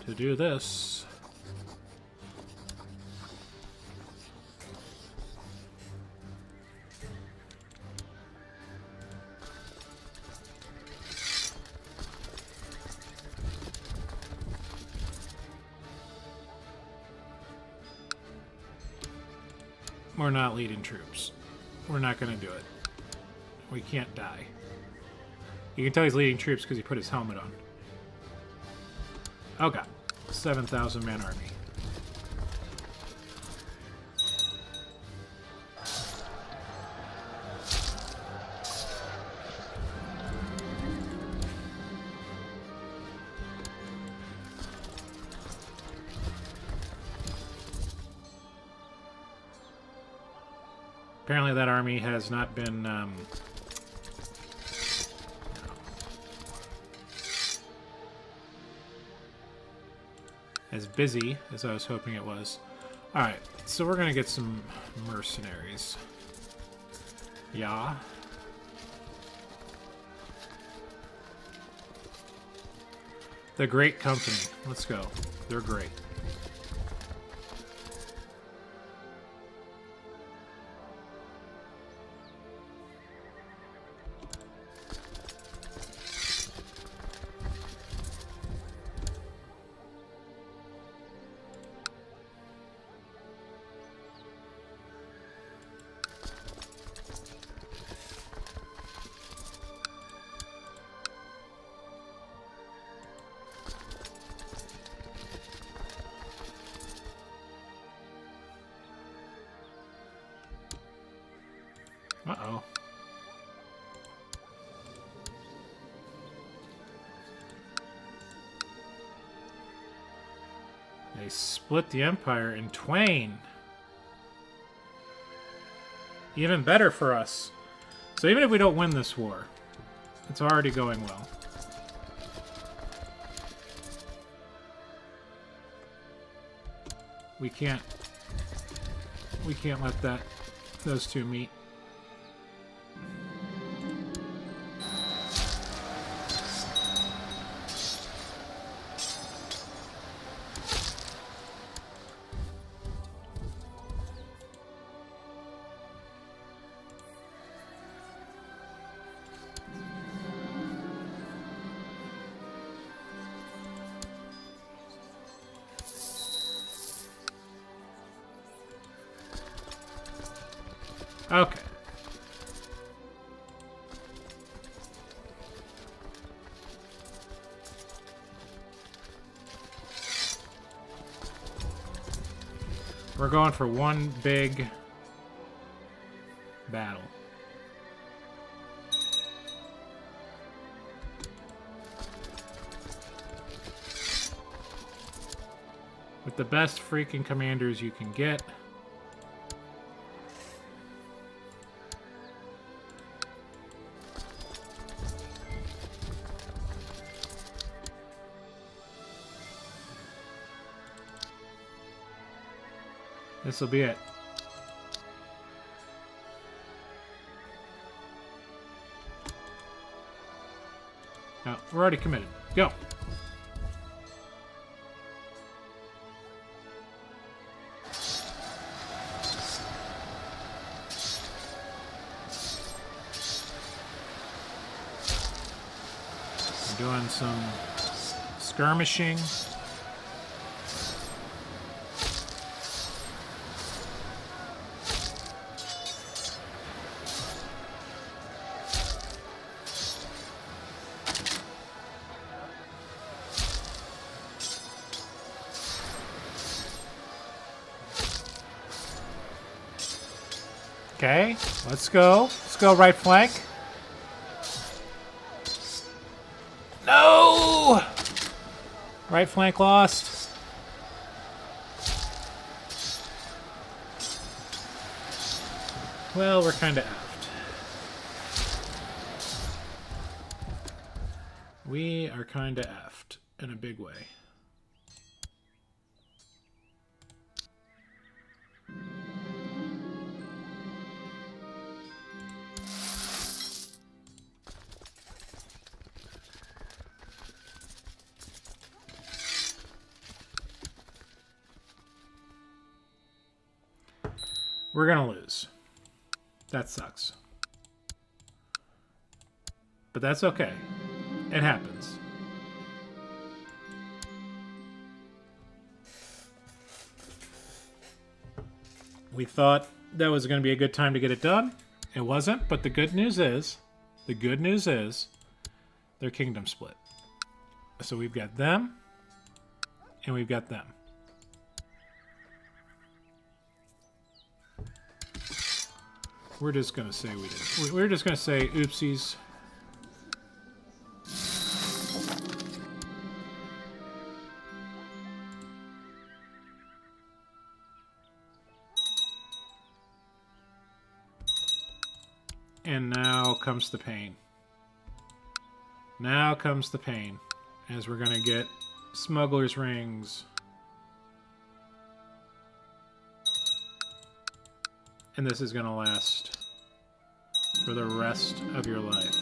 to do this. We're not leading troops. We're not going to do it. We can't die. You can tell he's leading troops because he put his helmet on. Oh god. 7,000 man army. Apparently that army has not been as busy as I was hoping it was. Alright, so we're going to get some mercenaries. Yeah. The Great Company. Let's go. They're great. Uh-oh. They split the Empire in twain. Even better for us. So even if we don't win this war, it's already going well. We can't let those two meet. Okay. We're going for one big battle. With the best freaking commanders you can get. This will be it. No, we're already committed. Go. We're doing some skirmishing. Okay, let's go. Let's go right flank. Right flank lost. Well, we're kind of effed. We are kind of effed in a big way. We're going to lose. That sucks. But that's okay. It happens. We thought that was going to be a good time to get it done. It wasn't, but the good news is, their kingdom split. So we've got them, and we've got them. We're just going to say we did. We're just going to say oopsies. And now comes the pain. Now comes the pain. As we're going to get smuggler's rings. And this is going to last for the rest of your life.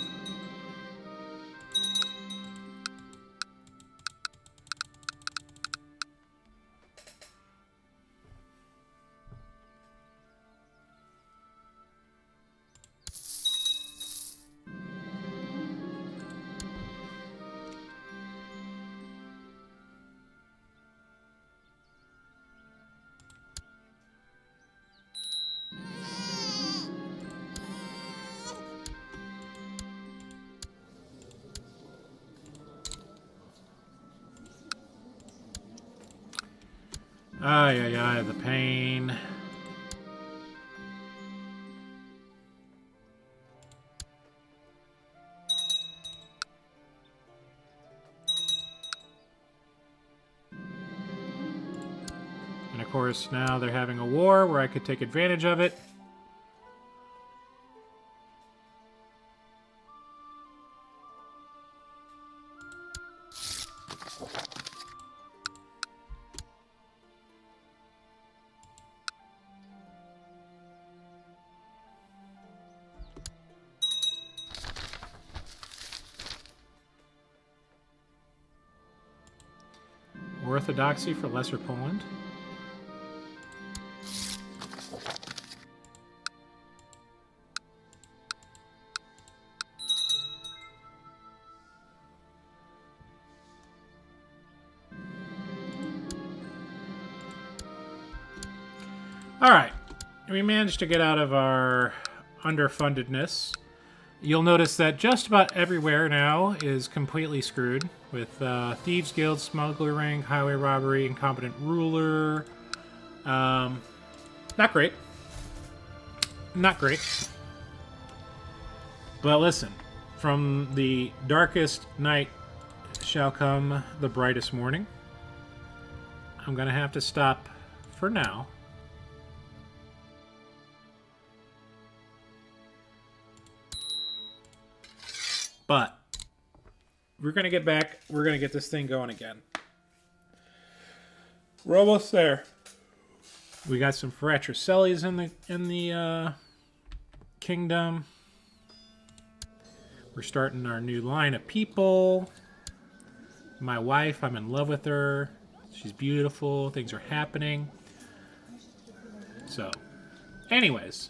Ay, ay, ay, the pain. And of course, now they're having a war where I could take advantage of it. Orthodoxy for Lesser Poland. All right, we managed to get out of our underfundedness. You'll notice that just about everywhere now is completely screwed with Thieves Guild, Smuggler Ring, Highway Robbery, Incompetent Ruler. Not great. Not great. But listen, from the darkest night shall come the brightest morning. I'm going to have to stop for now. But we're going to get back. We're going to get this thing going again. We're almost there. We got some Fratricellis in the kingdom. We're starting our new line of people. My wife, I'm in love with her. She's beautiful. Things are happening. So, anyways,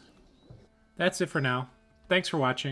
that's it for now. Thanks for watching.